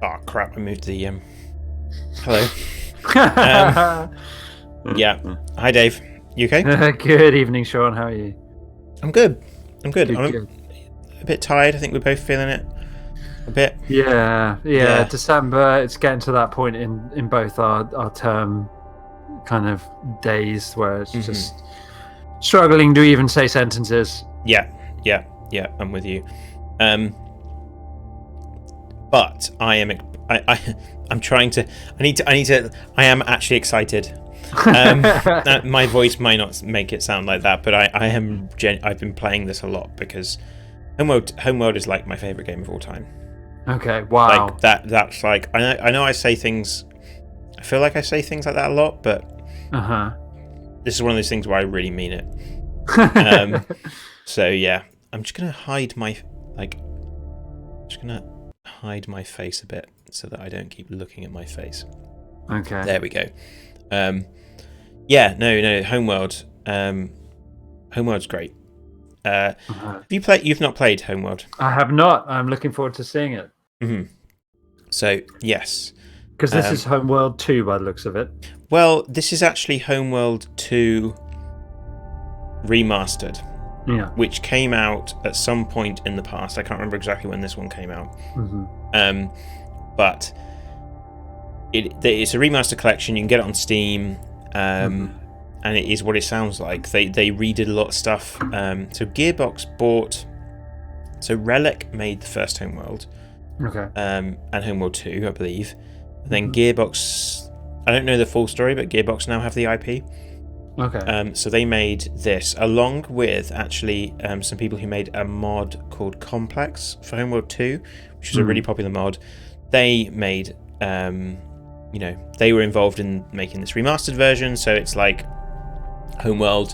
Oh crap! I moved the Hello. Yeah. Hi, Dave. You okay? Good evening, Sean. How are you? I'm good. I'm good. Good, I'm good. a bit tired. I think we're both feeling it a bit. Yeah. Yeah. December. It's getting to that point in both our term kind of days where it's hmm just struggling to even say sentences. Yeah. Yeah. Yeah. I'm with you. Um. But I am. I'm trying to. I need to. I need to. I am actually excited. My voice might not make it sound like that, but I am. I've been playing this a lot because Homeworld is like my favorite game of all time. Okay. Wow. Like that. That's like I know I say things. I feel like I say things like that a lot, but Uh this is one of those things where I really mean it. huh. So yeah, I'm just gonna hide my Just gonna hide my face a bit so that I don't keep looking at my face. Okay. There we go. Yeah, no, Homeworld. Homeworld's great. Have you played? You've not played Homeworld. I have not. I'm looking forward to seeing it So yes, because this is Homeworld 2 by the looks of it. well, this is actually Homeworld 2 Remastered, Yeah. which came out at some point in the past. I can't remember exactly when this one came out. But it's a remaster collection. You can get it on Steam, and it is what it sounds like. They redid a lot of stuff. So Gearbox bought. So Relic made the first Homeworld, Okay. and Homeworld 2, I believe. Then Gearbox. I don't know the full story, but Gearbox now have the IP. Okay. So they made this along with actually some people who made a mod called Complex for Homeworld 2, which was a really popular mod. They made, they were involved in making this remastered version. So it's like Homeworld,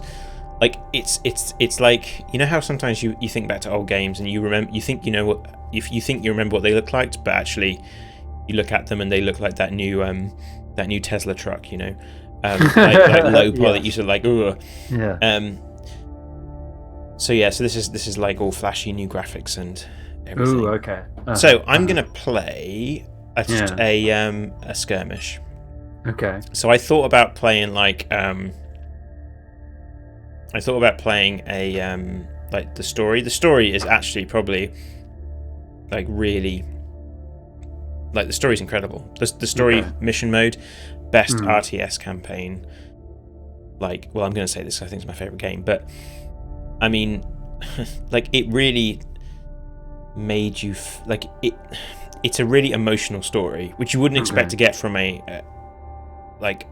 like it's like, you know how sometimes you think back to old games and you remember, you think you remember what they look like, but actually you look at them and they look like that new Tesla truck, like low poly that used to like, ugh. Yeah. So this is like all flashy new graphics and everything. Ooh, okay. So I'm gonna play a skirmish. Okay. So I thought about playing like like the story. The story is actually probably like really, like, the story's incredible. The story mission mode, best RTS campaign. Like, well, I'm going to say this, I think it's my favorite game, but I mean, like, it really made you it's a really emotional story, which you wouldn't expect to get from a like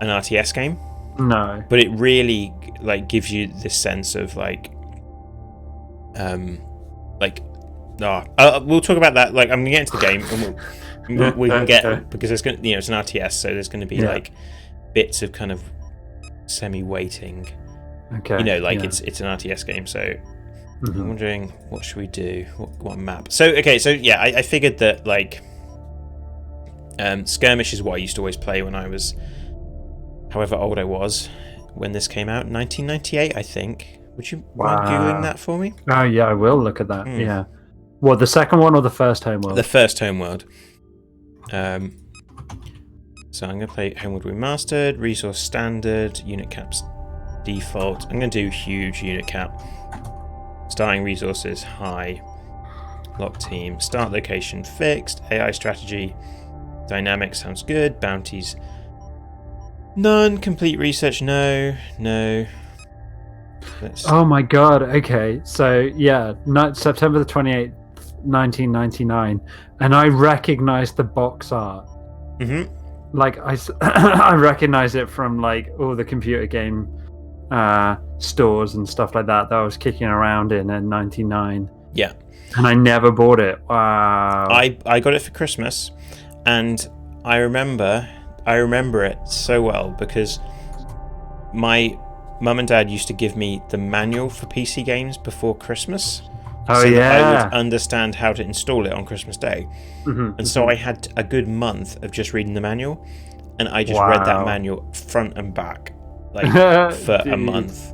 an RTS game. No, but it really like gives you this sense of we'll talk about that. Like, I'm gonna get into the game and we can get, because there's gonna, it's an RTS, so there's gonna be like bits of kind of semi-waiting. Okay. It's an RTS game, so I'm wondering, what should we do? What map? So yeah, I figured that like Skirmish is what I used to always play when I was, however old I was when this came out, 1998, I think. Would you mind Googling that for me? Oh yeah, I will look at that. Yeah. What, the second one or the first Homeworld? The first Homeworld. So I'm going to play Homeworld Remastered, Resource Standard, Unit Caps Default. I'm going to do Huge Unit Cap. Starting Resources High. Lock Team. Start Location Fixed. AI Strategy. Dynamics sounds good. Bounties none. Complete Research no. Oh my god, okay. So yeah, September the 28th, 1999. And I recognize the box art. Like, I recognize it from like all the computer game stores and stuff like that I was kicking around in 99. Yeah. And I never bought it. Wow. I got it for Christmas, and I remember it so well because my mum and dad used to give me the manual for PC games before Christmas. Oh, so yeah. that I would understand how to install it on Christmas Day. And so I had a good month of just reading the manual, and I just read that manual front and back, like, for a month.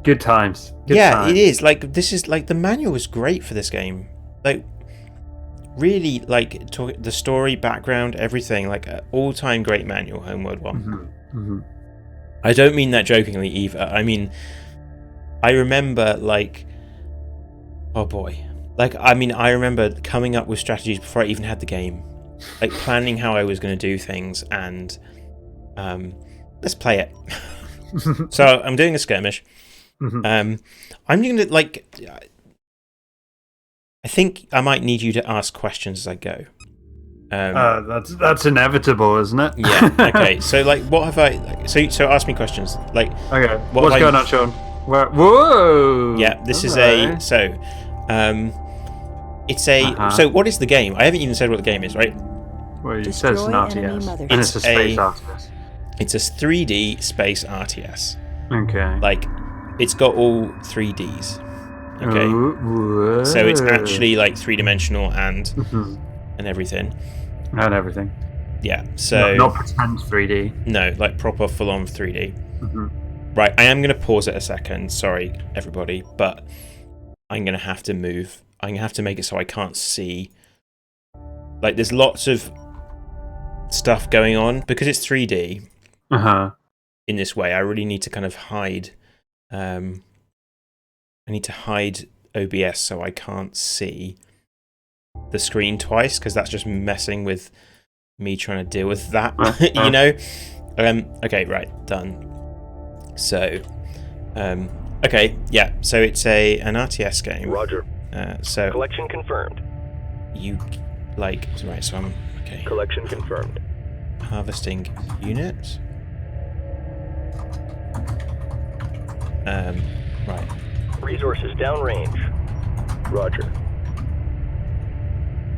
Good times. It is. Like, this is like, the manual was great for this game. Like, really like the story, background, everything. Like an all-time great manual, Homeworld 1. I don't mean that jokingly either. I mean, I remember like, oh boy, like I remember coming up with strategies before I even had the game, like planning how I was going to do things, and let's play it. So I'm doing a skirmish. I'm going to like. I think I might need you to ask questions as I go. That's inevitable, isn't it? Yeah. Okay. So like, what have I? Like, so ask me questions. Like, okay. What's going on, Sean? Whoa. Yeah. This is a It's a. So what is the game? I haven't even said what the game is, right? Well, it says an RTS, and it's a space RTS. It's a 3D space RTS. Okay. Like, it's got all 3Ds. Okay. So it's actually like 3-dimensional and everything. And everything. Yeah. So not pretend 3D. No, like proper full-on 3D. Right. I am going to pause it a second. Sorry, everybody, but I'm going to have to move. I'm going to have to make it so I can't see. Like, there's lots of stuff going on because it's 3D. In this way, I really need to kind of hide. I need to hide OBS so I can't see the screen twice, because that's just messing with me trying to deal with that, you know? Okay, right, done. So, okay, yeah, so it's an RTS game. Roger. So collection confirmed. You, like, right, so I'm, okay. Collection confirmed. Harvesting units. Right. Resources downrange. Roger.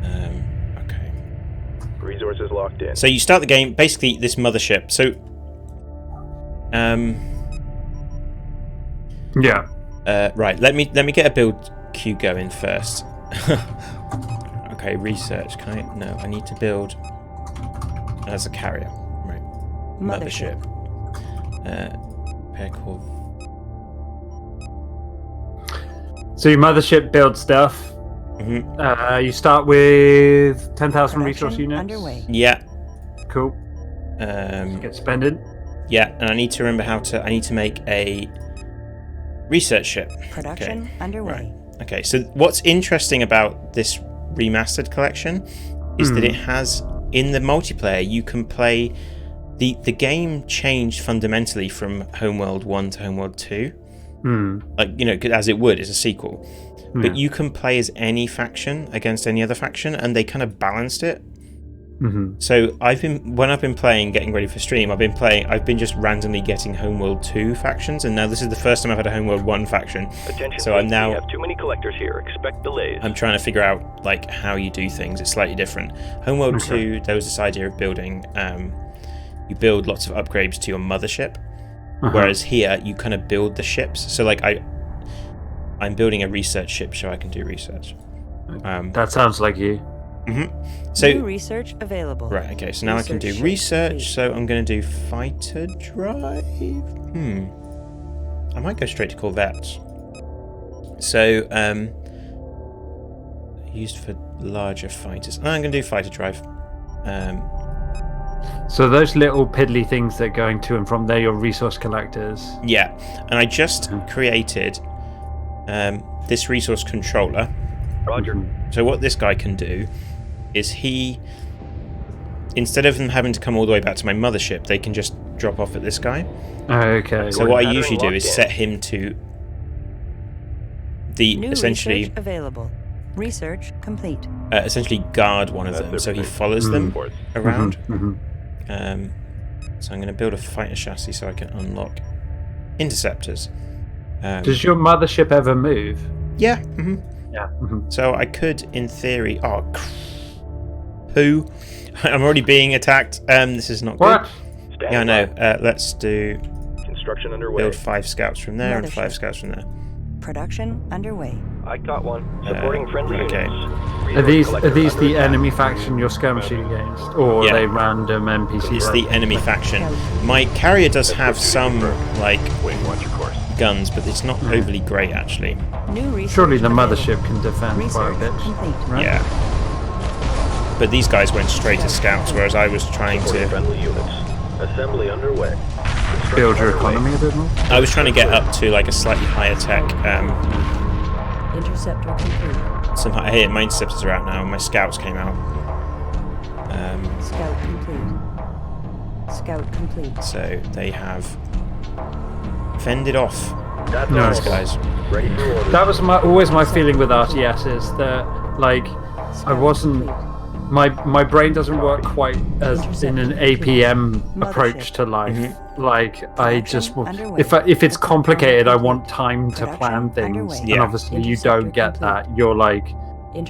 Okay. Resources locked in. So you start the game, basically this mothership. So, yeah. Right. Let me get a build queue going first. Okay. Research. Can I? No. I need to build as a carrier. Right. Mothership. Repair core. So your mothership builds stuff. You start with 10,000 resource units. Underway. Yeah. Cool. Get spending. Yeah, and I need to remember how to. I need to make a research ship. Production underway. Right. Okay. So what's interesting about this remastered collection is that it has, in the multiplayer, you can play. The game changed fundamentally from Homeworld 1 to Homeworld 2. Like, you know, as it would, it's a sequel. But you can play as any faction against any other faction, and they kind of balanced it. So when I've been playing, getting ready for stream, I've been just randomly getting Homeworld 2 factions, and now this is the first time I've had a Homeworld 1 faction. Attention, so I'm now. We have too many collectors here. Expect delays. I'm trying to figure out like how you do things. It's slightly different. Homeworld 2, there was this idea of building. You build lots of upgrades to your mothership. Whereas here, you kind of build the ships. So, like, I'm building a research ship so I can do research. That sounds like you. So new research available. Right. Okay. So now I can do research. So I'm going to do fighter drive. I might go straight to corvettes. So used for larger fighters. I'm going to do fighter drive. So those little piddly things that are going to and from, they're your resource collectors. Yeah, and I just created this resource controller. Roger. So what this guy can do is instead of them having to come all the way back to my mothership, they can just drop off at this guy. Okay. So what I usually do is set him to New research available. Research complete. Essentially guard one of them, so he follows them around. So I'm going to build a fighter chassis so I can unlock interceptors. Does your mothership ever move? Yeah. Yeah. So I could, in theory. Oh, poo! I'm already being attacked. This is not what? Good. Yeah, I know. Let's do construction underway. Build 5 scouts from there and 5 scouts from there. Production underway. I caught one. Supporting friendly okay. units. Are these the enemy faction you're skirmishing against, or are they random NPCs? It's the enemy faction. My carrier does have some like guns, but it's not overly great actually. New Surely the mothership can defend quite a bit, right? Yeah. but these guys went straight to scouts, whereas I was trying to. Friendly units. Assembly underway. Build your economy a bit more. I was trying to get up to like a slightly higher tech. Interceptor complete. Here, my interceptors are out now. My scouts came out. Scout complete. Scout complete. So they have fended off That's Nice. these guys. Ready for orders. That was always my feeling with RTS, that like I wasn't. My brain doesn't work quite as in an APM approach to life. Like I just if it's complicated, I want time to plan things, and Yeah. obviously you don't get that. You're like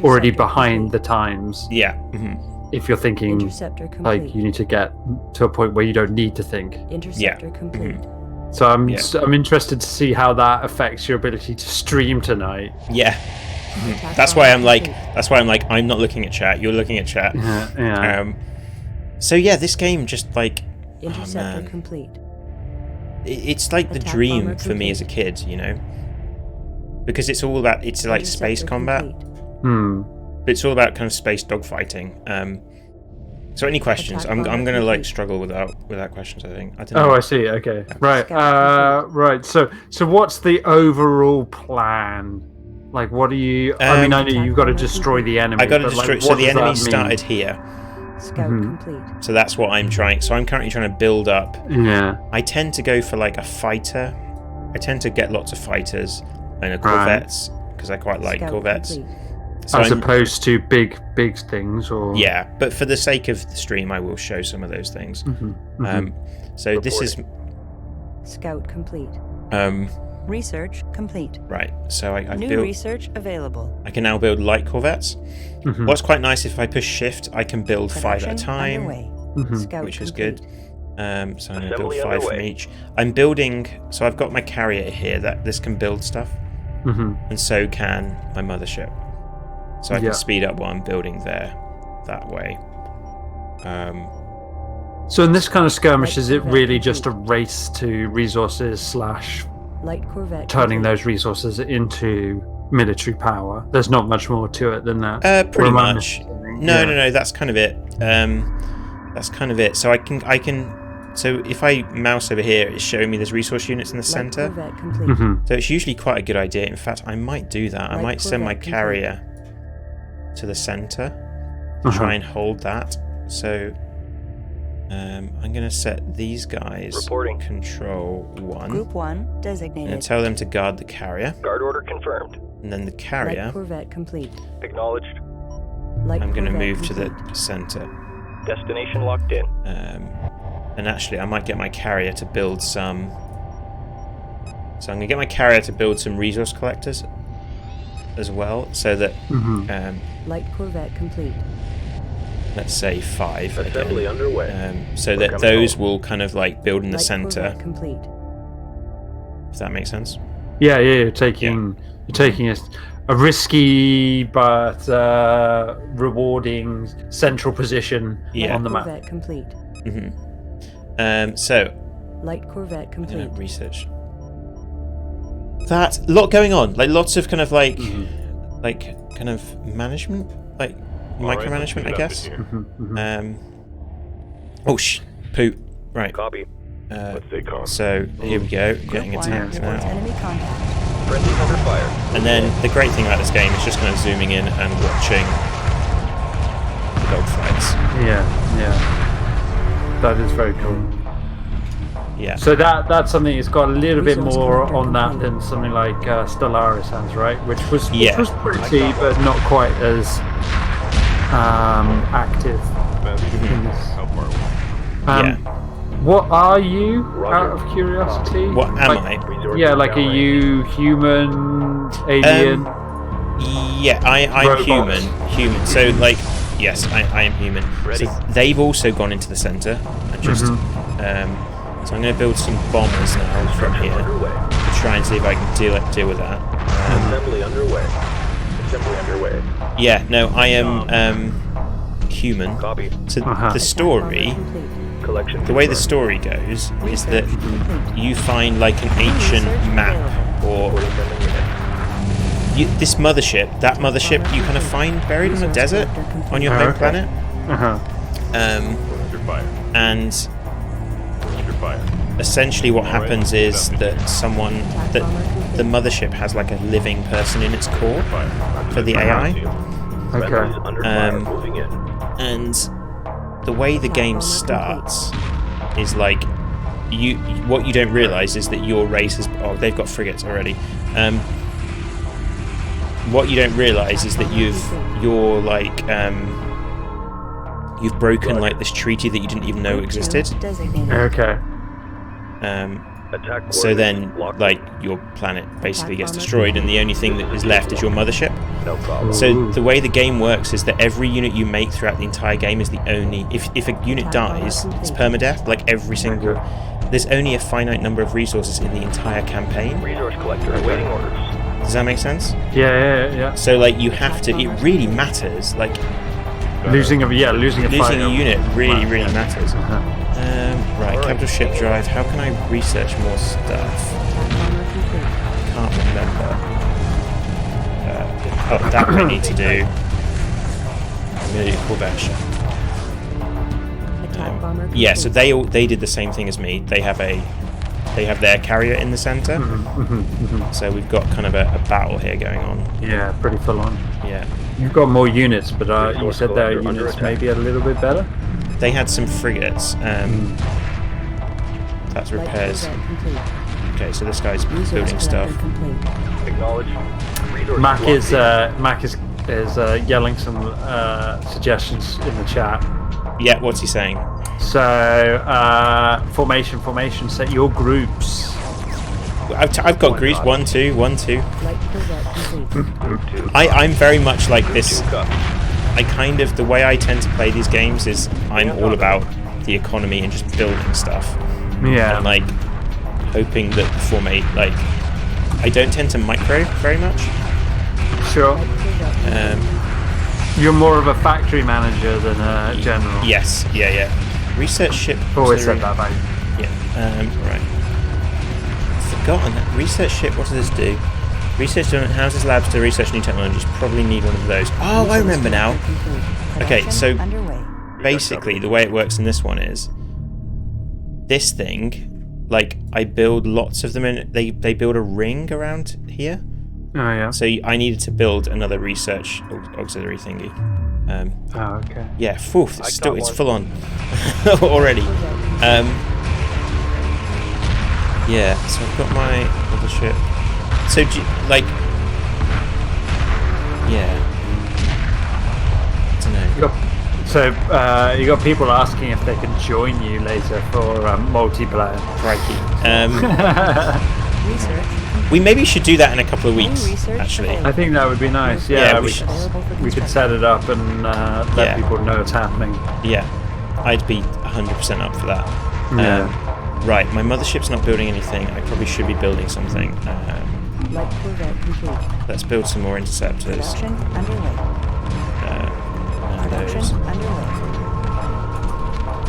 already behind the times. Yeah. If you're thinking Interceptor complete. like you need to get to a point where you don't need to think. Interceptor complete. So I'm Yeah. I'm interested to see how that affects your ability to stream tonight. Yeah. That's why I'm like. I'm not looking at chat. You're looking at chat. Yeah. So yeah, this game just like. Interceptor man. complete. It's like the Attack dream bomber for me as a kid, you know, because it's all about like space Interceptor combat, complete. but it's all about kind of space dogfighting. So any questions? Attack I'm bomber gonna like complete. struggle without questions. I think. I don't know. Oh, I see. Okay. Right. Scout Right. So what's the overall plan? Like, what do you? I mean, I know you've got to destroy the enemy. I got to but, like, destroy. So what the does that enemy mean? started here. Scout complete. So that's what I'm trying. So I'm currently trying to build up. Yeah. I tend to go for like a fighter. I tend to get lots of fighters and a corvettes because I quite like Scout corvettes. complete. So As I'm- opposed to big things, or Yeah, but for the sake of the stream, I will show some of those things. So this is Scout complete. Research complete. right. So I New built. research available. I can now build light corvettes. What's quite nice, if I push shift, I can build 5 at a Production time, underway. Scout which is complete. good. So I'm going to build Assembly 5 from underway. each. I'm building. So I've got my carrier here that this can build stuff, and so can my mothership. So I Yeah. can speed up what I'm building there, that way. So in this kind of skirmish, is it Corvette really complete. just a race to resources / Light corvette. turning complete. those resources into military power? There's not much more to it than that. Pretty Or am I much. missing? No, Yeah. no. That's kind of it. That's kind of it. So I can. So if I mouse over here, it's showing me there's resource units in the Light center. corvette complete. So it's usually quite a good idea. In fact, I might do that. I Light might send my corvette carrier to the center, try and hold that. So I'm going to set these guys Reporting. control 1 Group 1 and designated. tell them to guard the carrier. Guard order confirmed. And then the Light carrier, corvette complete. Acknowledged. Light I'm going to corvette move to complete. the center. Destination locked in. And actually, I might get my carrier to build some. So I'm going to get my carrier to build some resource collectors as well, so that Light corvette complete. let's say 5 Assembly again, underway. so We're that coming those home. will kind of like build in the Light center. corvette complete. If that makes sense. Yeah, you're taking a risky but rewarding central position Yeah. on the map. Corvette complete. So Light corvette I'm gonna complete. research that. A lot going on, like lots of kind of like kind of management, like micromanagement, I guess. Poop. Right. Copy. So here we go, Group getting 1 attacked reports now. enemy contact. Friendly's under fire. And then the great thing about this game is just kind of zooming in and watching the dogfights. Yeah. That is very cool. Yeah. So that's something that's got a little bit Resource more collector on that complete. than something like Stellaris has, right? Which was Yeah. pretty, but not quite as active. in this. Yeah. What are you, out of curiosity? What am Like, I? Resources Yeah, like are downrange. you human, alien? Yeah, I'm Robots. human. So like, yes, I am human. Ready. So they've also gone into the center and just. So I'm going to build some bombers now from here Underway. to try and see if I can deal with that. Assembly underway. Assembly underway. Yeah, no, I am human. Copy. So Uh-huh. the story, Complete. Collection. the way the confirmed. story goes is that Research complete. you find like an ancient Research map, available. or Reporting friendly unit. this mothership, that mothership, you kind of find buried in a desert on your home planet. Under fire. And Under fire. essentially what happens is that the mothership has like a living person in its core for the AI. Friendlies under fire. Moving in. And the way the game starts is like what you don't realize is that your race is they've got frigates already. What you don't realize is that you've broken like this treaty that you didn't even know existed. Okay. So then like your planet basically gets destroyed and the only thing that is left is your mothership. No problem. So the way the game works is that every unit you make throughout the entire game is the only... If a unit dies, it's permadeath, like every single... There's only a finite number of resources in the entire campaign. Resource collector awaiting orders. Does that make sense? Yeah. So like you have to... It really matters. Like Losing a losing a fighter. unit really matters. Right, Alright. capital ship drive. How can I research more stuff? Can't remember. That we need to do. I'm going to do Corvette. Yeah, so they did the same thing as me. They have their carrier in the center. So we've got kind of a battle here going on. Yeah, pretty full on. Yeah. You've got more units, but you Resource said their collector under units attack. may be a little bit better. They had some frigates. That's repairs. Okay, so this guy's building stuff. Acknowledge. Resource Mac is locked yelling some suggestions in the chat. Yeah, what's he saying? So formation. Set your groups. I've got groups 1, 2, 1, 2. in. I'm very much like this. Copy. I kind of, the way I tend to play these games is I'm all about the economy and just building stuff. Yeah. And like hoping that the formate, like, I don't tend to micro very much. Sure. You're more of a factory manager than a general. Yes, yeah. Research ship. Always said auxiliary- that, mate. Yeah. Right. Forgotten that. Research ship. What does this do? Research houses labs to research new technologies. Probably need one of those. Oh, I remember now. Okay, so basically the way it works in this one is this thing, like I build lots of them in. They build a ring around here. Oh yeah. So I needed to build another research auxiliary thingy. Oh okay. Yeah, phew, it's full on already. Yeah, so I've got my other ship. So, yeah. I don't know. You got people asking if they can join you later for multiplayer. Crikey. Research. We maybe should do that in a couple of weeks, actually. I think that would be nice. Yeah, Yeah, we we could set it up and let Yeah. people know it's happening. Yeah, I'd be 100% up for that. Yeah. Right, my mothership's not building anything. I probably should be building something. Light Corvette complete. Let's build some more interceptors. Production underway. And Production those. underway.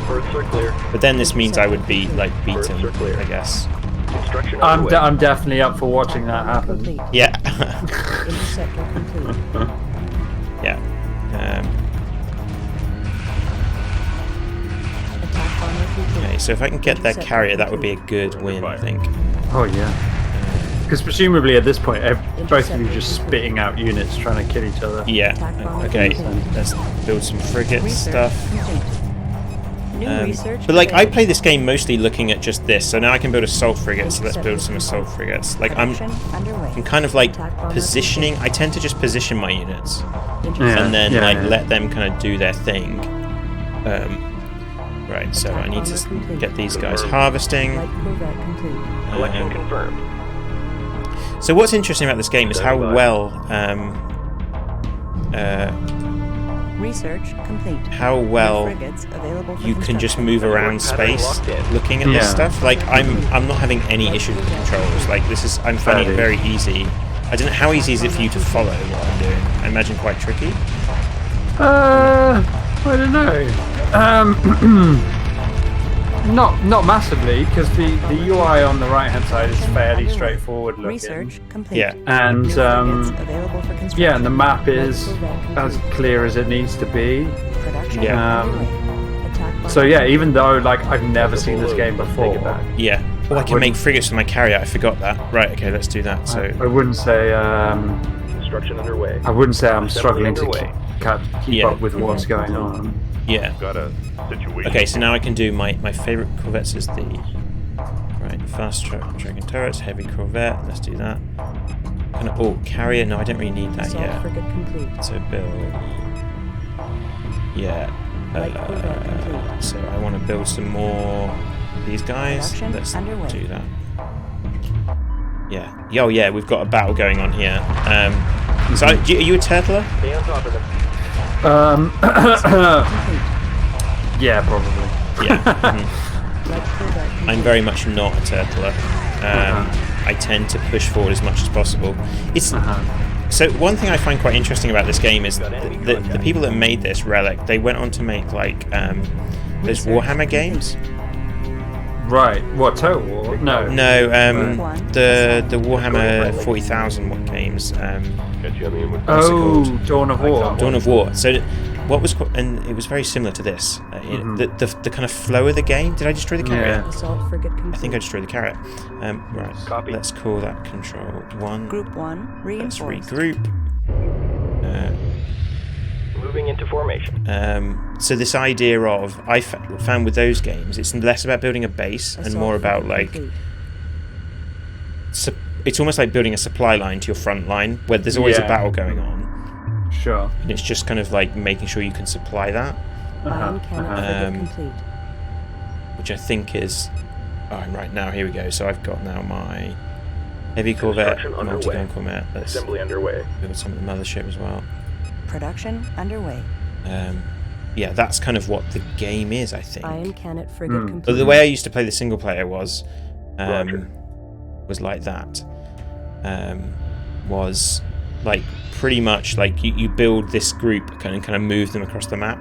Birds are clear. But then this means I would be like beaten, Birds are clear. I guess. Construction I'm underway. I'm definitely up for watching that happen. Complete. Yeah. Interceptor complete. Yeah. Attack bomber complete. Okay, so if I can get their carrier, that would be a good win, I think. Oh yeah. Because presumably at this point, both of you just spitting out units trying to kill each other. Yeah. Okay. Let's build some frigate Research stuff. complete. New research. But like, I available. play this game mostly looking at just this. So now I can build assault frigates. So let's build some assault frigates. Like I'm Underway. kind of like positioning. I tend to just position my units Yeah. and then yeah, like yeah. let them kind of do their thing. Right. So I need to get these guys harvesting. Light Corvette complete. Collection confirmed. So what's interesting about this game is how well Research complete. how New well frigates available for you can just construction. move around space looking at this Yeah. stuff. Like I'm not having any issues with the controls. Like I'm finding it very easy. I don't know how easy is it for you to follow what I'm doing. I imagine quite tricky. I don't know. Not massively, because the UI on the right hand side is fairly straightforward looking. Research complete. Yeah. And New frigates available for construction. yeah, and the map is Red as clear as it needs to be. Production Yeah. underway. Attack So yeah, even though like I've never seen this game before, Yeah. Oh, I can make frigates for my carrier. I forgot that. Right. Okay. Let's do that. So. I wouldn't say Construction underway. I wouldn't say I'm struggling to underway. keep Yeah. up with what's going on. Yeah. Got a situation. Okay. So now I can do my favorite corvettes is the fast dragon turrets, heavy corvette. Let's do that. Carrier. No, I don't really need that Assault yet. frigate complete. So build. Yeah. Light corvette complete. So I want to build some more these guys. Production Let's underway. do that. Yeah. Oh yeah, we've got a battle going on here. So are you a turtler? Stay on top of them. Yeah, probably. Yeah. Mhm. Light corvette complete. I'm very much not a turtler. I tend to push forward as much as possible. It's so one thing I find quite interesting about this game is the people that made this Relic, they went on to make like those Warhammer games. Right. What, Total War? No. No, the Warhammer 40,000 games. Oh, Dawn of War. Dawn of War. So what was and it was very similar to this. The kind of flow of the game. Did I destroy the carrier? Yeah. Assault frigate complete. I think I destroyed the carrier. Right. Copy. Let's call that control 1. Group 1 Let's reinforced. regroup. Moving into formation. So this idea of I found with those games, it's less about building a base and more about like it's almost like building a supply line to your front line where there's always a battle going on. Sure. And it's just kind of like making sure you can supply that, Ion cannon frigate complete. which I think is. Oh, right now here we go. So I've got now my heavy corvette, Construction multi-gun underway. corvette. Let's Assembly underway. build some of the mothership as well. Production underway. Yeah, that's kind of what the game is, I think. Ion cannon frigate But complete. the way I used to play the single player was Roger. like that. Was like pretty much like you build this group and kind of move them across the map.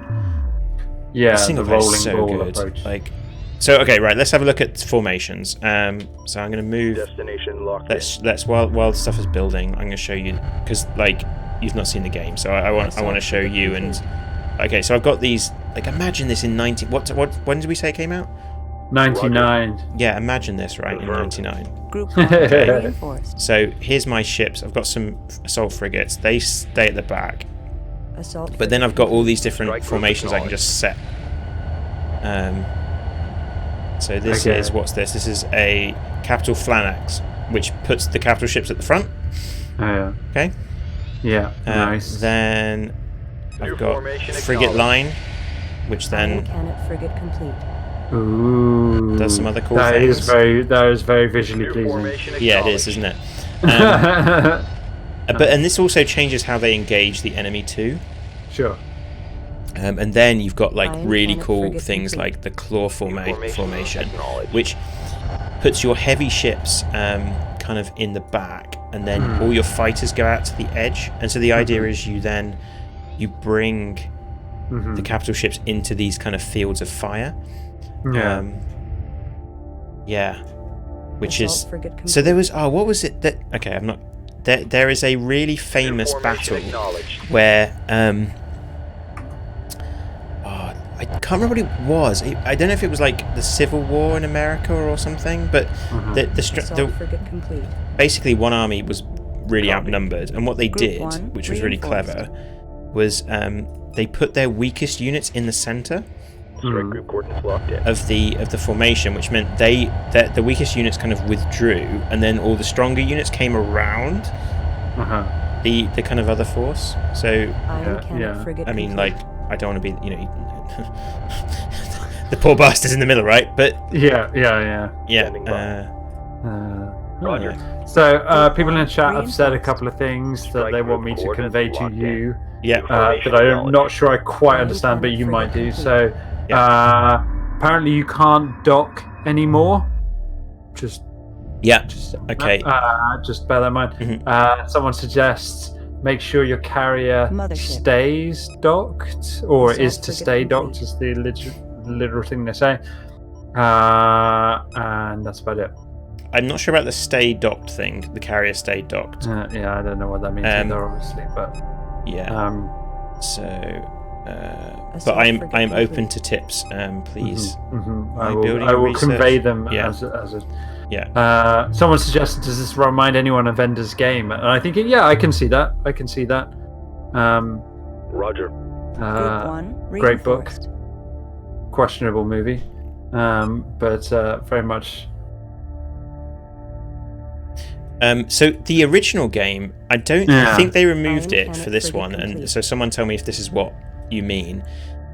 Yeah, The single the player rolling is so ball good. approach. Like, so okay, right. Let's have a look at formations. So I'm going to move. Destination locked. Let's while stuff is building, I'm going to show you because like you've not seen the game, so I want to show you and. Okay, so I've got these. Like, imagine this in 90. What? When did we say it came out? 99. Yeah, imagine this, right? In 99. Group 1 reinforced. So here's my ships. I've got some assault frigates. They stay at the back. Assault But then I've got all these different Strike group formations I can just set. So this is what's this? This is a capital phalanx, which puts the capital ships at the front. Oh, yeah. Okay. Yeah. Nice. Then New I've got formation frigate acknowledged. line, which Ion then cannon frigate complete. Ooh. does some other cool that things. That is very visually New pleasing. formation Yeah, it is, acknowledged. isn't it? And this also changes how they engage the enemy too. Sure. And then you've got like Ion really cannon cool frigate things complete. like the claw formation formation, acknowledged. which puts your heavy ships kind of in the back, and then all your fighters go out to the edge. And so the idea is you bring the capital ships into these kind of fields of fire. Yeah. Which Assault is frigate complete. so there was what was it that okay I'm not there is a really famous New formation battle acknowledged. where I can't remember what it was. I don't know if it was like the Civil War in America or something, but Assault frigate complete. basically one army was really outnumbered, and what they Group did, 1 which was really reinforced. clever, was they put their weakest units in the center Strike group coordinates locked in. of the formation, which meant the weakest units kind of withdrew, and then all the stronger units came around the kind of other force. So Ion cannon yeah. frigate I mean, complete. like, I don't want to be, the poor bastards in the middle, right? But Yeah. Standing by. Roger. So people in the chat have said a couple of things that Strike they want group me to convey to coordinates you yeah, that I'm not sure I quite understand, but you might do. So apparently you can't dock anymore. Just okay. just bear that in mind. Someone suggests make sure your carrier Mothership. stays docked, or Assault is to frigate stay complete. docked, is the literal thing they say. And that's about it. I'm not sure about the stay docked thing. The carrier stay docked. Yeah, I don't know what that means either, obviously, but yeah. But I am open to tips. Please. I will convey them as a. Yeah. Someone suggested, does this remind anyone of Ender's Game? And I think, I can see that. Roger. Group 1, great book. reinforced. Questionable movie, but very much. So the original game, I think they removed it for this one, and so someone tell me if this is what you mean.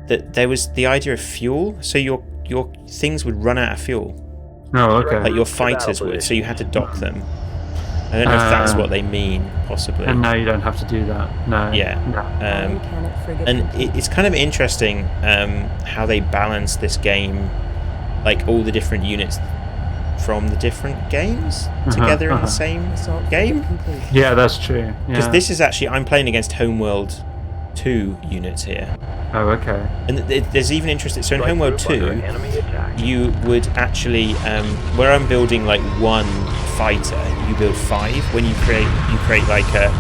That there was the idea of fuel, so your things would run out of fuel. Oh, okay. Like your fighters would, so you had to dock them. I don't know if that's what they mean, possibly. And now you don't have to do that. No. Yeah. And it's kind of interesting how they balance this game, like all the different units from the different games together in the same game. Yeah, that's true. Because this is actually, I'm playing against Homeworld 2 units here. Oh, okay. And there's even interesting. So in Homeworld 2, you would actually, where I'm building like one fighter, you build 5. When you create like a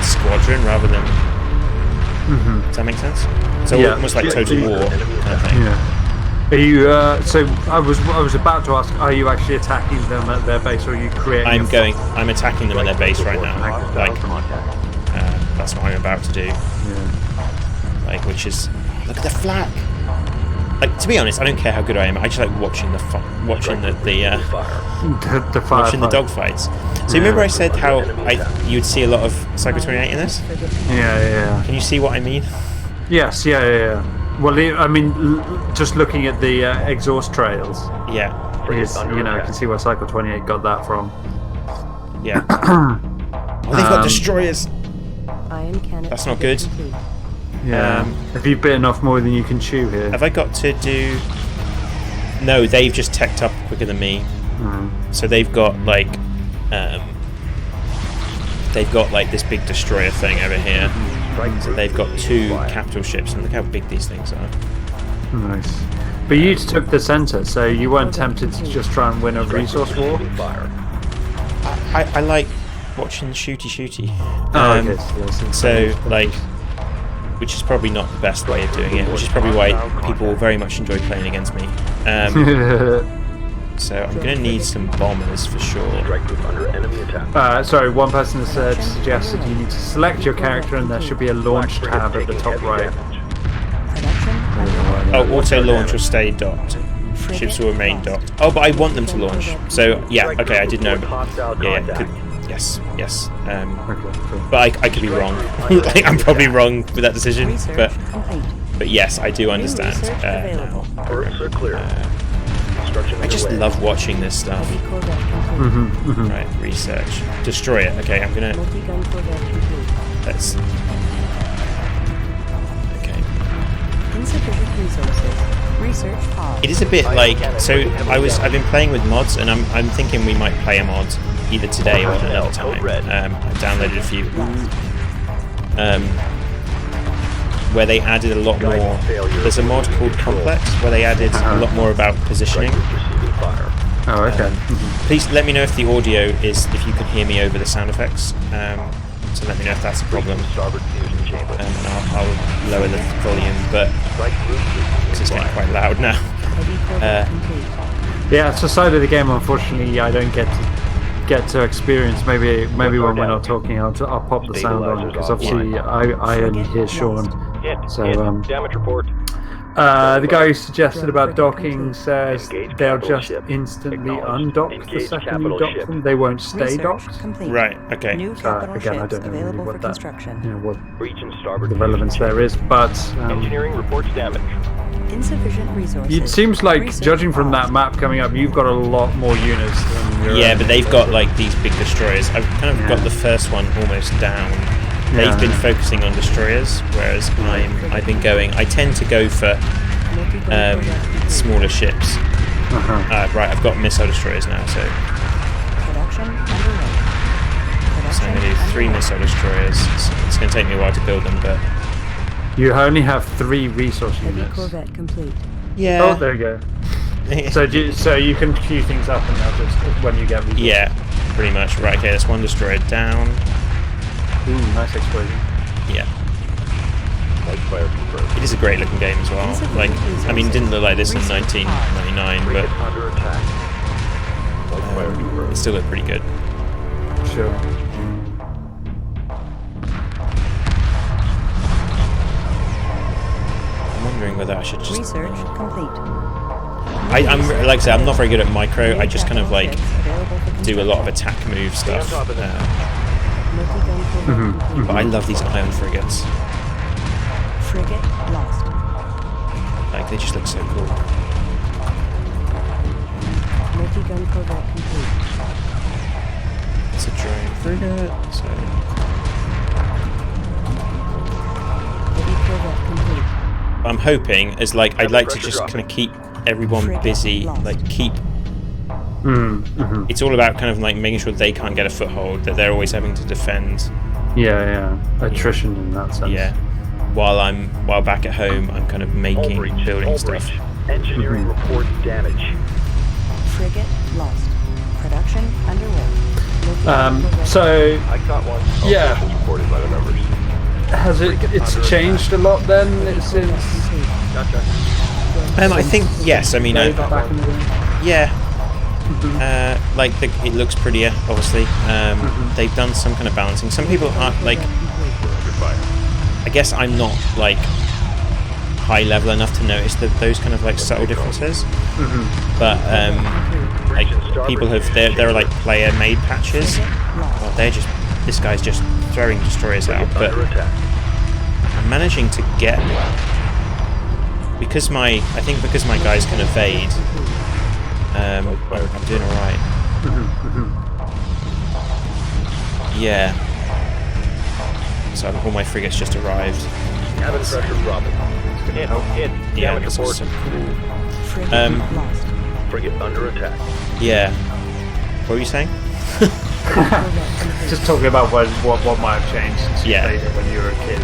squadron rather than. Does that make sense? So almost like Total War kind of thing. Yeah. Are you? So I was about to ask, are you actually attacking them at their base, or are you creating? I'm attacking them at their base right now. Like, that's what I'm about to do. Yeah. Like, which is, look at the flag. Like, to be honest, I don't care how good I am. I just like watching the watching the dogfights. So you remember I said how you'd see a lot of Psycho 28 in this? Yeah. Can you see what I mean? Yes. Yeah. Well, I mean, just looking at the exhaust trails. Yeah. You can see where Cycle 28 got that from. Yeah. They've got destroyers. That's not good. Yeah. Have you bitten off more than you can chew here? Have I got to do? No, they've just teched up quicker than me. So they've got like, this big destroyer thing over here. So they've got 2 capital ships, and look how big these things are. Nice. But you took the center, so you weren't tempted to just try and win a resource war? I like watching shooty. Okay. So, like, which is probably not the best way of doing it, which is probably why people very much enjoy playing against me. So I'm going to need some bombers for sure. Sorry, one person suggested you need to select your character, and there should be a launch tab at the top right. Oh, auto launch will stay docked. Ships will remain docked. Oh, but I want them to launch. So yeah, okay, I did know. Yes. But I could be wrong. Like, I'm probably wrong with that decision. But yes, I do understand now. I just love watching this stuff. Right, research. Destroy it. Okay, I'm gonna. Let's. Okay. Insufficient resources. Research pause. It is a bit like, so I've been playing with mods, and I'm thinking we might play a mod either today or another time. I downloaded a few. Where they added a lot more. There's a mod called Complex where they added a lot more about positioning. Oh, okay. Please let me know if the audio is, if you can hear me over the sound effects. So let me know if that's a problem. And I'll lower the volume, but because it's getting quite loud now. Yeah, it's a side of the game. Unfortunately, I don't get to experience. Maybe when we're not talking, I'll pop the sound on, because obviously I only hear Sean. So damage report. the guy who suggested about docking says they'll just instantly undock the second you dock them. They won't stay docked. Right. Okay. Again, I don't know really what that, what starboard the relevance there is, but engineering reports damage. Insufficient resources. It seems like, judging from that map coming up, you've got a lot more units than your Yeah, but they've got like these big destroyers. I've kind of got the first one almost down. They've been focusing on destroyers, whereas I've been going. I tend to go for smaller ships. Right, I've got missile destroyers now, so I'm going to do 3 missile destroyers. It's going to take me a while to build them, but you only have 3 resource units. Corvette complete. Yeah. Oh, there you go. So you can queue things up and they'll just when you get resources. Yeah, pretty much. Right, okay, that's one destroyer down. Ooh, nice explosion. Yeah. Light fire confirmed. It is a great looking game as well. Like, I mean, it didn't look like this in 1999, but Frigate under attack. Light fire it confirmed. still looked pretty good. Sure. I'm wondering whether I should just... Research complete. I'm like I said, I'm not very good at micro. I just kind of like do a lot of attack move stuff. But I love these iron frigates. Frigate lost. Like, they just look so cool. Multi-gun corvette complete. It's a drone frigate, so... Heavy corvette complete. I'm hoping, as like, I'd like to just kind of keep everyone busy, like keep... It's all about kind of like making sure they can't get a foothold, that they're always having to defend. Yeah. Attrition in that sense. Yeah. While back at home, I'm kind of making, building stuff. Engineering report damage. Frigate lost. Production underway. So I got one. All Yeah. stations reported by the numbers. has it's changed a lot then since Gotcha. I think yes. I mean, back in the day? yeah. Like it looks prettier, obviously. They've done some kind of balancing. Some people aren't like. Goodbye. I guess I'm not like high level enough to notice those kind of like subtle differences. But like people have there are like player made patches. Well, they're just this guy's just throwing destroyers out, but Under attack. I'm managing to get because my guys can evade. I'm doing all right. Yeah. So all my frigates just arrived. Cabin pressure dropping. In. Yeah, Damage that's report. awesome. Cool. Frigate lost. Frigate under attack. Yeah. What were you saying? Just talking about what might have changed since you Yeah. played it when you were a kid.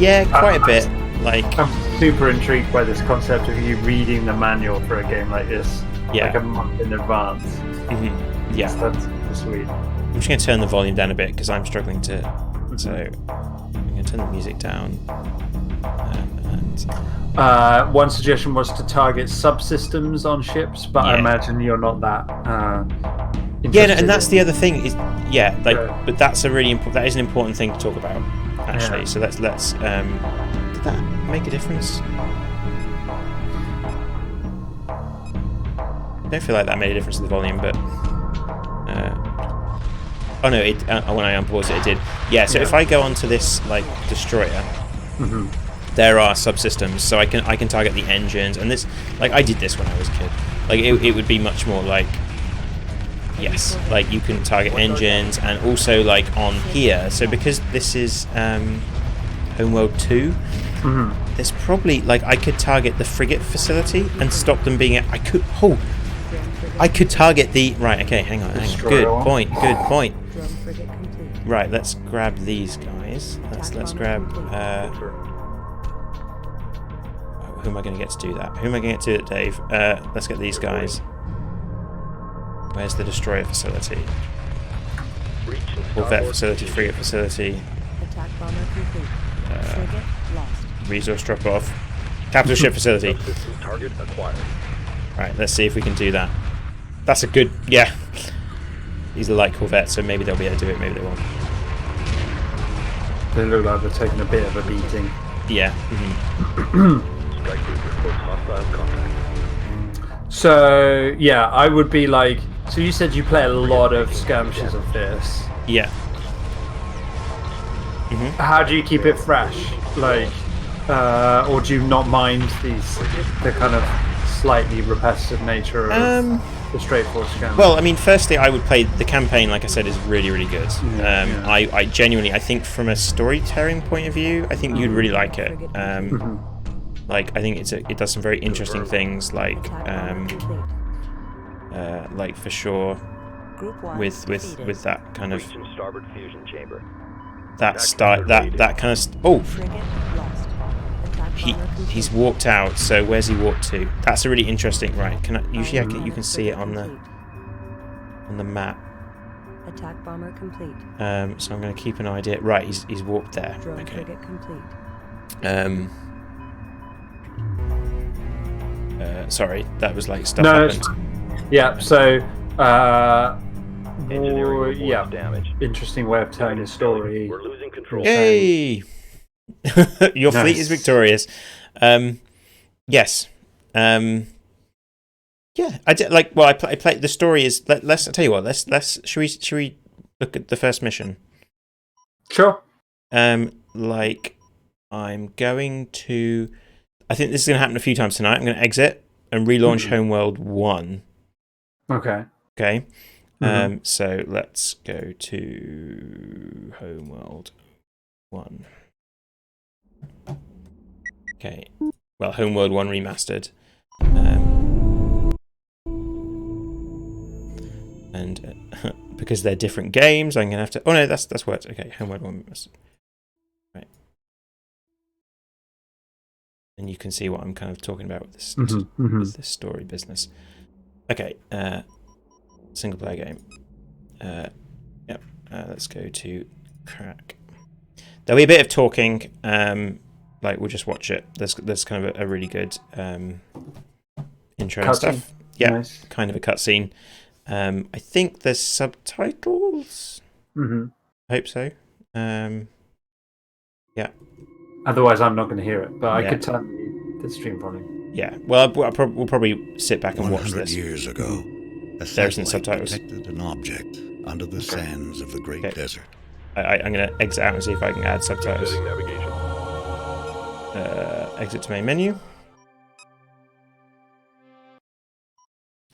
Yeah, quite a bit. Like, I'm super intrigued by this concept of you reading the manual for a game like this, Yeah. like a month in advance. yeah. That's sweet. I'm just going to turn the volume down a bit because I'm struggling to. So I'm going to turn the music down. And One suggestion was to target subsystems on ships, but I Yeah. imagine you're not that. yeah, no, and that's the other thing is like, Right. but that's a really important. That is an important thing to talk about, actually. Yeah. So let's. Did that make a difference? I don't feel like that made a difference to the volume, but. Oh no! It when I unpaused it, it did. Yeah. So if I go onto this like destroyer, there are subsystems, so I can target the engines, and this like I did this when I was a kid. Like it would be much more like. Yes, like you can target engines, and also like on here. So because this is Homeworld 2, there's probably like I could target the frigate facility and stop them being. I could target the right. Okay, hang on. Good point. Good point. Drone frigate complete. Right, let's grab these guys. Let's grab. Who am I going to get to do that? Who am I going to get to do it, Dave? Let's get these guys. Where's the destroyer facility? Corvette facility, frigate facility, Attack bomber complete. Frigate lost. resource drop off, capital ship facility. Subsystem target acquired. Right, let's see if we can do that. That's a good, yeah. These are light corvettes, so maybe they'll be able to do it, maybe they won't. They look like they're taking a bit of a beating. Yeah. Strike group reports hostile contact. So yeah, I would be like. So you said you play a lot of skirmishes of this. Yeah. How do you keep it fresh? Like, or do you not mind the kind of slightly repetitive nature of the straightforward skirmish? Well, I mean, firstly, I would play the campaign. Like I said, is really, really good. I genuinely, I think, from a storytelling point of view, I think you'd really like it. Like, I think it does some very interesting things. Like for sure, Group 1 with that kind of Breaching starboard fusion chamber. that kind of Frigate lost. Attack he's walked out. So where's he walked to? That's a really interesting. Right? You can see it on the map. Attack bomber complete. So I'm going to keep an idea. Right, he's walked there. Drone Okay. frigate complete. Sorry, that was like stuff No, happened. yeah. So, Engineering reports yeah. damage. Interesting way of telling the story. We're losing control. Yay! Your fleet is victorious. Yes. Yeah, I did like. Well, I played. The story is. Let's. I tell you what. Let's. Should we look at the first mission? Sure. Like, I'm going to. I think this is going to happen a few times tonight. I'm going to exit and relaunch Homeworld 1. Okay. Okay. So let's go to Homeworld 1. Okay. Well, Homeworld 1 Remastered. And because they're different games, I'm going to have to... Oh, no, that's worked. Okay, Homeworld 1 Remastered. Right. And you can see what I'm kind of talking about with this, with this story business. Okay, single player game. Yep. Let's go to crack. There'll be a bit of talking. Like we'll just watch it. There's kind of a really good intro and stuff. Yeah, nice. Kind of a cutscene. I think there's subtitles. I hope so. Yeah. Otherwise, I'm not going to hear it. But I could turn the stream volume. Yeah. Well, we'll probably sit back and watch this. 100 years ago, a there isn't satellite subtitles. detected an object under the sands of the Great Desert. I'm going to exit out and see if I can add subtitles. Exiting navigation. Exit to main menu.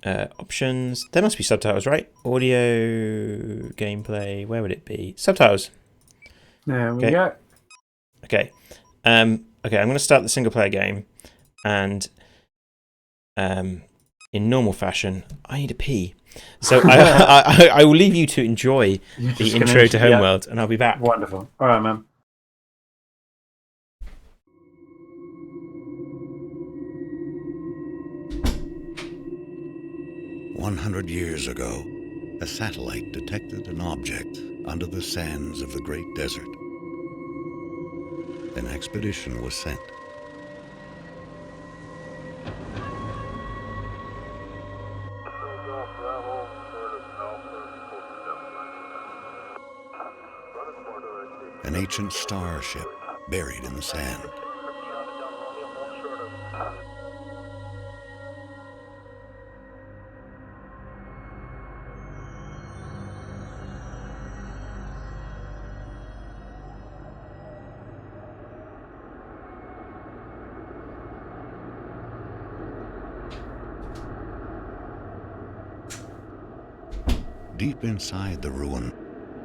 Options. There must be subtitles, right? Audio, gameplay. Where would it be? Subtitles. There we go. Okay. Okay. I'm going to start the single player game, and in normal fashion, I need a pee. So I will leave you to enjoy the intro to Homeworld, and I'll be back. Wonderful. All right, man. "100 years ago, a satellite detected an object under the sands of the Great Desert. An expedition was sent. An ancient starship buried in the sand. Deep inside the ruin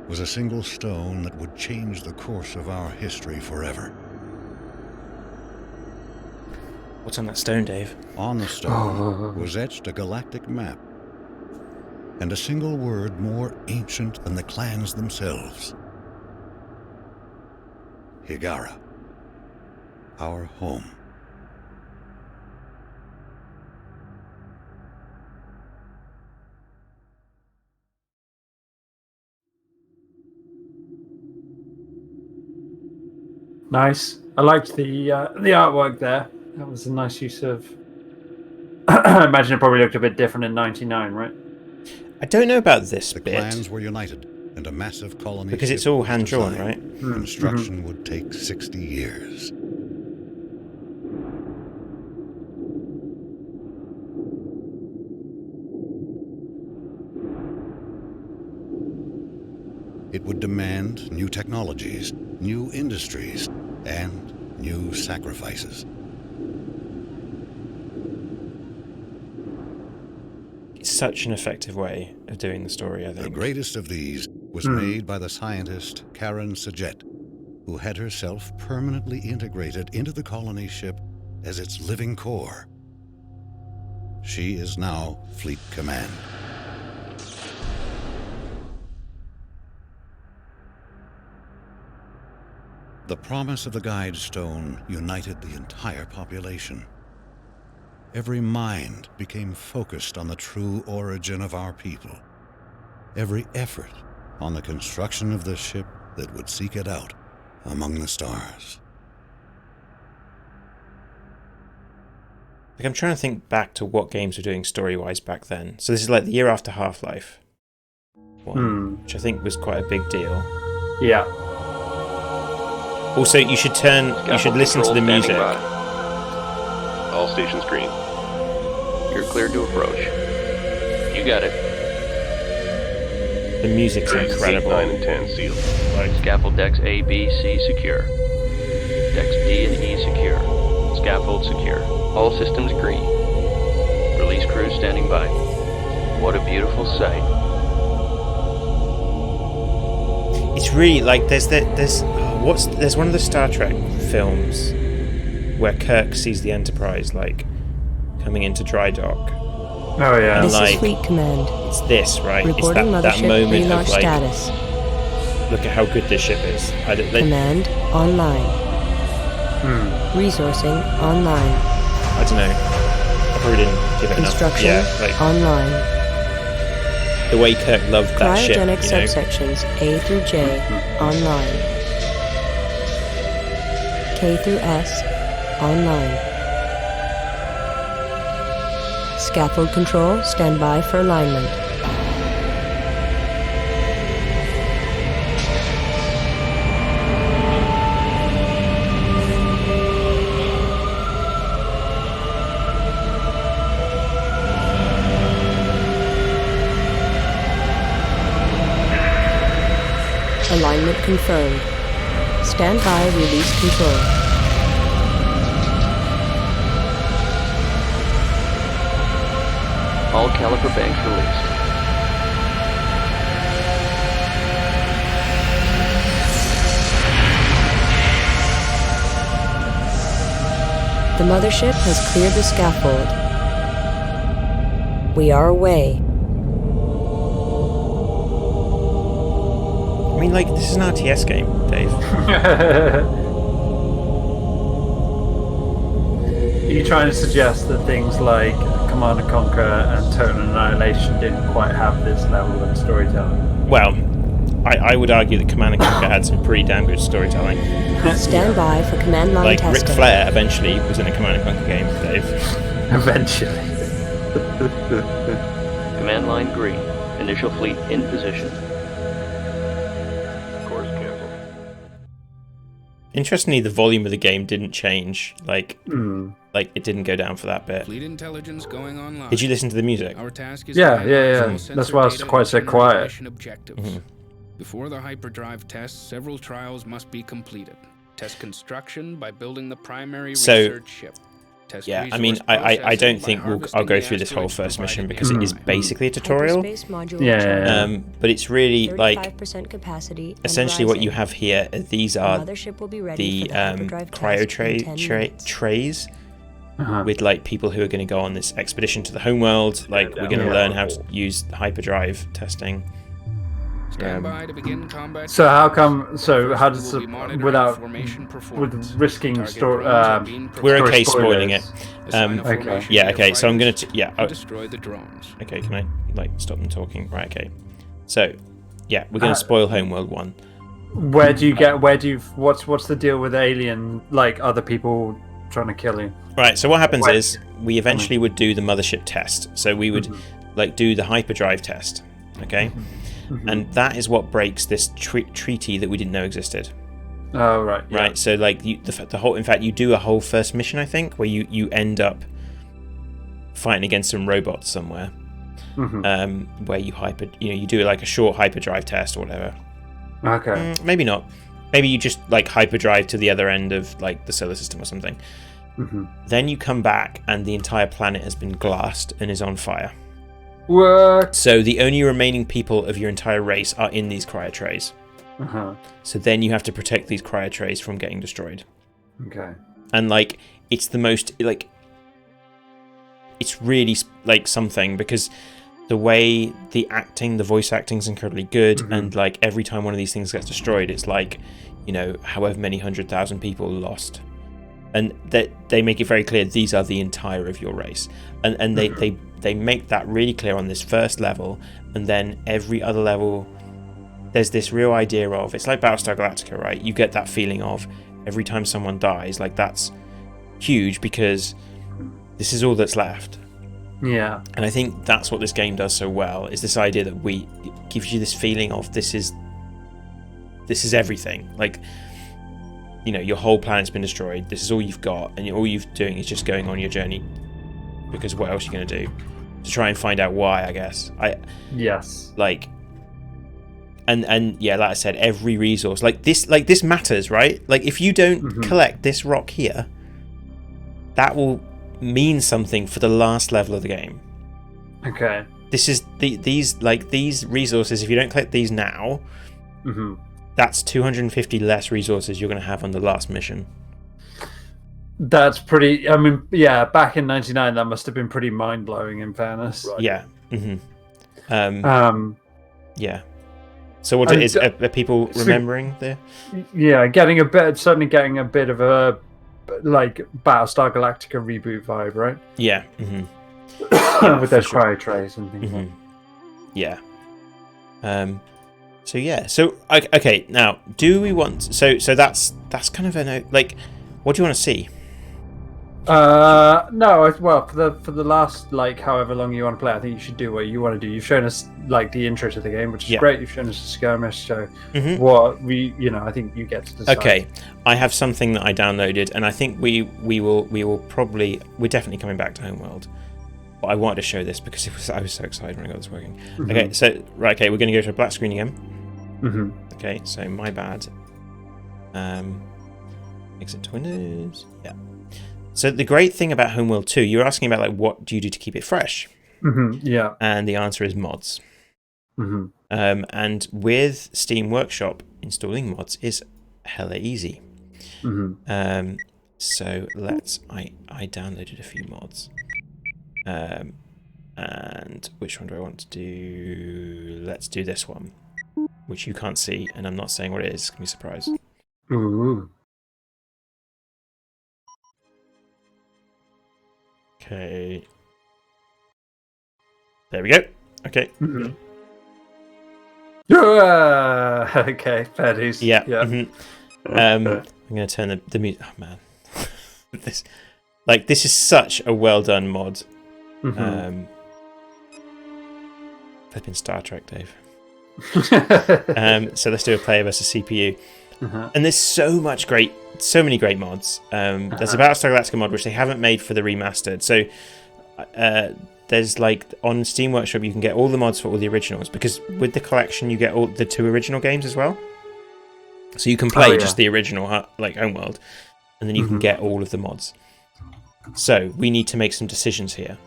was a single stone that would change the course of our history forever. What's on that stone, Dave? On the stone was etched a galactic map, and a single word more ancient than the clans themselves. Higara, our home. Nice. I liked the artwork there. That was a nice use of. I imagine it probably looked a bit different in '99, right? I don't know about this The bit. clans were united, and a massive colony Because it's ship all was hand-drawn, designed. right? Construction would take 60 years. It would demand new technologies, new industries, and new sacrifices. It's such an effective way of doing the story, I The think. greatest of these was made by the scientist Karen Sajet, who had herself permanently integrated into the colony ship as its living core. She is now Fleet Command. The promise of the Guide Stone united the entire population. Every mind became focused on the true origin of our people. Every effort on the construction of the ship that would seek it out among the stars. Like, I'm trying to think back to what games were doing story-wise back then. So this is like the year after Half-Life, which I think was quite a big deal. Yeah. Also, you should listen to the music. All stations green. You're cleared to approach. You got it. The music's incredible. 9 and 10 sealed. Scaffold decks A, B, C secure. Decks D and E secure. Scaffold secure. All systems green. Release crew standing by. What a beautiful sight. It's really like there's one of the Star Trek films where Kirk sees the Enterprise like coming into dry dock. Oh yeah. This like, is Fleet Command. It's this, right? Reporting it's that mothership moment relaunch of like, status. look at how good this ship is. Command online. Resourcing online. I don't know. I probably didn't give it enough. Construction Yeah, like online. the way Kirk loved that ship. Cryogenic You know? subsections A through J online. K through S online. Scaffold control, stand by for alignment. Alignment confirmed. Stand by, release control. All caliper banks released. The mothership has cleared the scaffold. We are away. I mean, like, this is an RTS game, Dave. Are you trying to suggest that things like Command & Conquer and Total Annihilation didn't quite have this level of storytelling? Well, I would argue that Command & Conquer had some pretty damn good storytelling. Stand by for command line Like, testing. Ric Flair eventually was in a Command & Conquer game, Dave. Eventually. Command line green. Initial fleet in position. Course canceled. Interestingly, the volume of the game didn't change. Like it didn't go down for that bit. Fleet intelligence going online. Did you listen to the music? Our task is Yeah. to analyze all That's sensor why I was data quite and so generate quiet. mission objectives. Before the hyperdrive tests, several trials must be completed. Test construction by building the primary So, research ship. Test Yeah, I mean, resource I processing don't by think I'll harvesting go the through this whole asteroids first mission provided because it is nearby. basically a tutorial. Hyperspace module Yeah. charged. But it's really like 35% capacity and essentially what you rising. have here. These The are mothership will be ready the for the hyperdrive cryo test in 10 minutes. trays Uh-huh. with like people who are going to go on this expedition to the Homeworld. Like we're going to learn how to use hyperdrive testing. Stand by to begin combat. So how come? So how First, does we will it be monitoring without formation performance. with risking Target story? drones are being We're prepared. okay Story spoiling it. spoilers. Assign a okay. formation Yeah, to okay. your So I'm going fighters to and destroy the drones. Okay, can I like stop them talking? Right, okay. So yeah, we're going to spoil Homeworld 1. Where do you get? What's the deal with alien? Like other people trying to kill you? Right, so what happens is we eventually would do the mothership test. So we would like do the hyperdrive test, okay? And that is what breaks this treaty that we didn't know existed. Oh right. Yeah. Right, so like the whole, in fact, you do a whole first mission, I think, where you end up fighting against some robots somewhere, where you do like a short hyperdrive test or whatever. Okay. Maybe not. Maybe you just like hyperdrive to the other end of like the solar system or something. Then you come back and the entire planet has been glassed and is on fire. What? So the only remaining people of your entire race are in these cryo trays. So then you have to protect these cryo trays from getting destroyed. Okay. And like it's the most like it's really like something because the way the voice acting is incredibly good, and like every time one of these things gets destroyed, it's like you know, however many 100,000 people lost, and that they make it very clear these are the entire of your race, and they make that really clear on this first level, and then every other level there's this real idea of, it's like Battlestar Galactica, right? You get that feeling of every time someone dies, like that's huge because this is all that's left. Yeah. And I think that's what this game does so well, is this idea that it gives you this feeling of this is everything. Like, you know, your whole planet's been destroyed. This is all you've got, and all you're doing is just going on your journey. Because what else are you going to do? To try and find out why, I guess. Yes. Like, and yeah, like I said, every resource, like this matters, right? Like, if you don't collect this rock here, that will mean something for the last level of the game. Okay. This is these resources. If you don't collect these now, that's 250 less resources you're going to have on the last mission. That's pretty. I mean, yeah. Back in '99, that must have been pretty mind blowing. In fairness. Right. Yeah. Yeah. So what is are people remembering there? Yeah, certainly getting a bit of a like Battlestar Galactica reboot vibe, right? Yeah. With their cryo trays and things like that. Yeah. So yeah. So okay. Now, do we want? So that's kind of a like. What do you want to see? No. Well, for the last like however long you want to play, I think you should do what you want to do. You've shown us like the intro to the game, which is great. You've shown us a skirmish, so what I think you get to decide. Okay, I have something that I downloaded, and I think we're definitely coming back to Homeworld. But I wanted to show this because I was so excited when I got this working. Okay, so we're going to go to a black screen again. Okay, so my bad. Exit to Windows. Yeah. So the great thing about Homeworld 2, you're asking about like what do you do to keep it fresh? Yeah. And the answer is mods. And with Steam Workshop, installing mods is hella easy. So I downloaded a few mods. And which one do I want to do? Let's do this one, which you can't see, and I'm not saying what it is. It's gonna be a surprise. Ooh. Okay. There we go. Okay. Okay, fair dues. Yeah. I'm gonna turn the music. Oh man, this is such a well done mod. Flipping Star Trek, Dave. So let's do a player versus CPU. And there's so many great mods. There's a Battlestar Galactica mod which they haven't made for the remastered. So there's like on Steam Workshop you can get all the mods for all the originals, because with the collection you get all the 2 original games as well. So you can play just the original like Homeworld, and then you can get all of the mods. So we need to make some decisions here.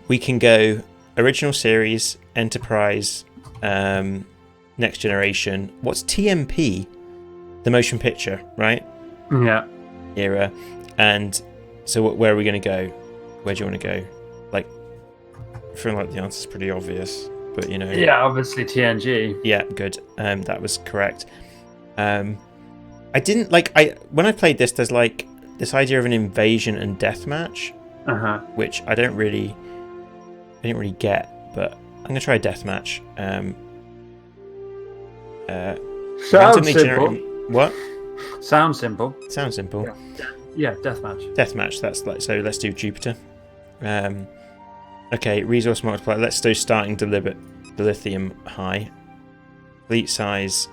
We can go original series, Enterprise, Next Generation. What's TMP? The motion picture, right? Yeah. Era. And so where are we going to go? Where do you want to go? Like, I feel like the answer's pretty obvious, but you know. Yeah, obviously TNG. Yeah, good. That was correct. I didn't like. When I played this, there's like this idea of an invasion and deathmatch, which I didn't really get. But I'm gonna try a deathmatch. Sounds simple. What? Sounds simple. Sounds simple. Yeah, deathmatch. Deathmatch. That's like so. Let's do Jupiter. Okay, resource multiplier. Let's do starting dilithium high. Fleet size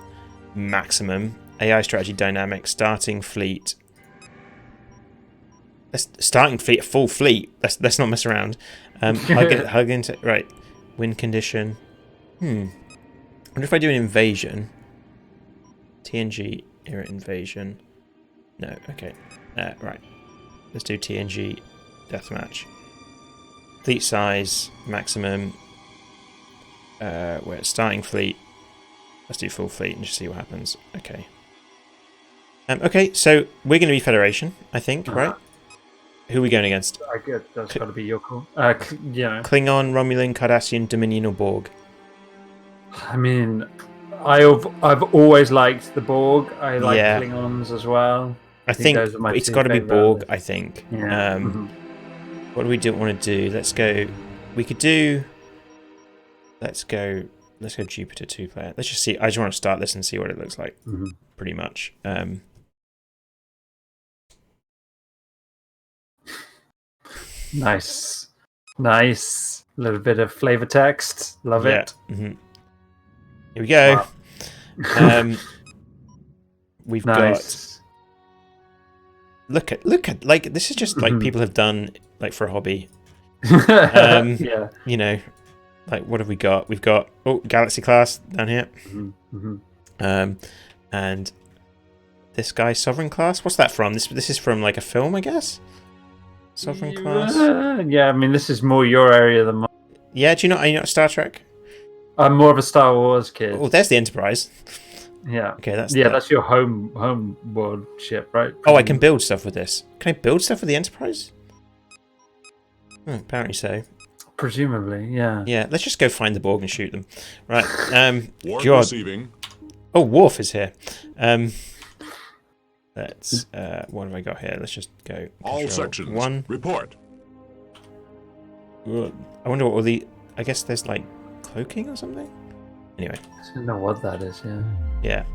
maximum. AI strategy dynamic. Starting fleet. Starting fleet. Full fleet. Let's not mess around. Hug into right. Wind condition. I wonder if I do an invasion. TNG era invasion. No. Okay. Right. Let's do TNG deathmatch. Fleet size maximum. We're at starting fleet. Let's do full fleet and just see what happens. Okay. Okay. So we're going to be Federation, I think, right? Who are we going against? I guess that's got to be your call. Yeah. Klingon, Romulan, Cardassian, Dominion, or Borg? I mean, I've always liked the Borg. I like Yeah. Klingons as well. I think those are my it's two got to be favourite Borg. others. I think. Yeah. What do we want to do? Let's go. We could do. Let's go Jupiter 2-player. Let's just see. I just want to start this and see what it looks like. Pretty much. Nice. A little bit of flavor text. Love it. Here we go. Wow. We've Nice. got. Look at like this is just like people have done like for a hobby. Yeah. You know, like what have we got? We've got Galaxy class down here. And this guy Sovereign class. What's that from? This is from like a film, I guess. Sovereign class. Yeah, I mean this is more your area than mine. Yeah, are you not Star Trek? I'm more of a Star Wars kid. Oh, there's the Enterprise. Yeah. Okay, that's your home world ship, right? Oh, I can build stuff with this. Can I build stuff with the Enterprise? Apparently so. Presumably, yeah. Yeah, let's just go find the Borg and shoot them. Right. Warp God. receiving. Oh, Worf is here. Let's. What have I got here? Let's just go. All sections. 1. Report. I wonder what all the. I guess there's like cloaking or something. Anyway. I don't know what that is. Yeah. Yeah.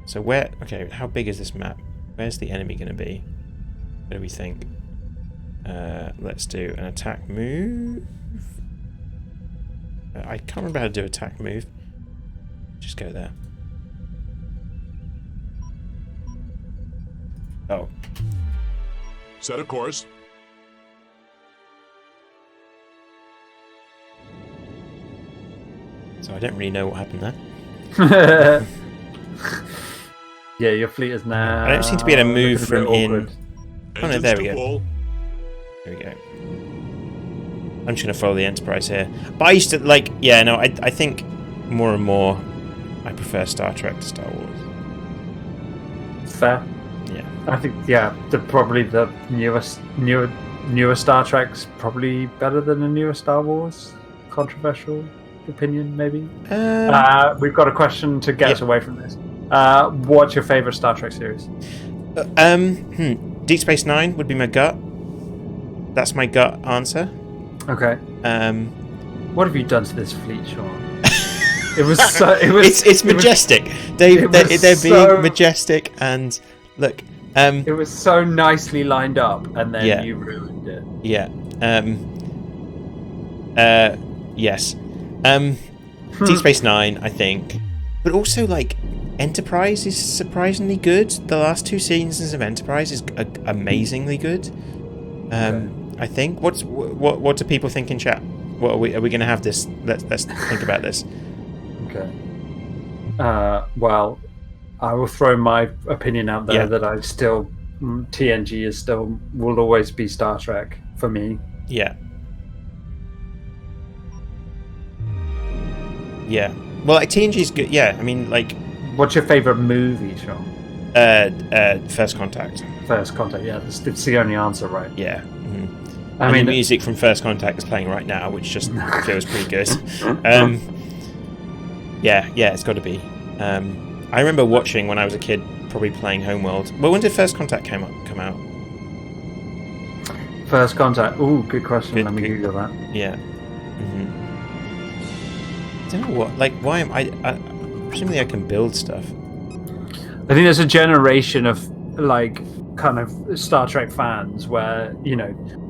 So where? Okay, how big is this map? Where's the enemy going to be? What do we think? Let's do an attack move. I can't remember how to do attack move. Just go there. Oh. Set a course. So I don't really know what happened there. Yeah, your fleet is now. I don't seem to be able to move looking a from bit in. awkward. Oh no, Engines there to we go. full. There we go. I'm just going to follow the Enterprise here. But I used to, like, yeah, no, I think more and more I prefer Star Trek to Star Wars. Fair. Yeah. I think probably the newer Star Trek's probably better than the newer Star Wars. Controversial opinion, maybe. We've got a question to get us away from this. What's your favorite Star Trek series? Deep Space Nine would be my gut. That's my gut answer. Okay. What have you done to this fleet, Sean? It was so. It's majestic. They're being majestic and look. It was so nicely lined up, and then Yeah. you ruined it. Yeah. Yes. Deep Space Nine, I think, but also like Enterprise is surprisingly good. The last 2 seasons of Enterprise is amazingly good. I think. What do people think in chat? What are we going to have this? Let's think about this. Okay. Well, I will throw my opinion out there that I still TNG will always be Star Trek for me. Yeah. Yeah. Well, like TNG's good. Yeah. I mean, like. What's your favorite movie, Sean? First Contact. First Contact. Yeah, it's the only answer, right? Yeah. I mean, the music from First Contact is playing right now, which just feels pretty good. Yeah, it's got to be. I remember watching when I was a kid, probably playing Homeworld. Well, when did First Contact come out? First Contact. Ooh, good question. Good, Let me Google that. Yeah. I don't know what. Like, why am I? Presumably, I can build stuff. I think there's a generation of like kind of Star Trek fans where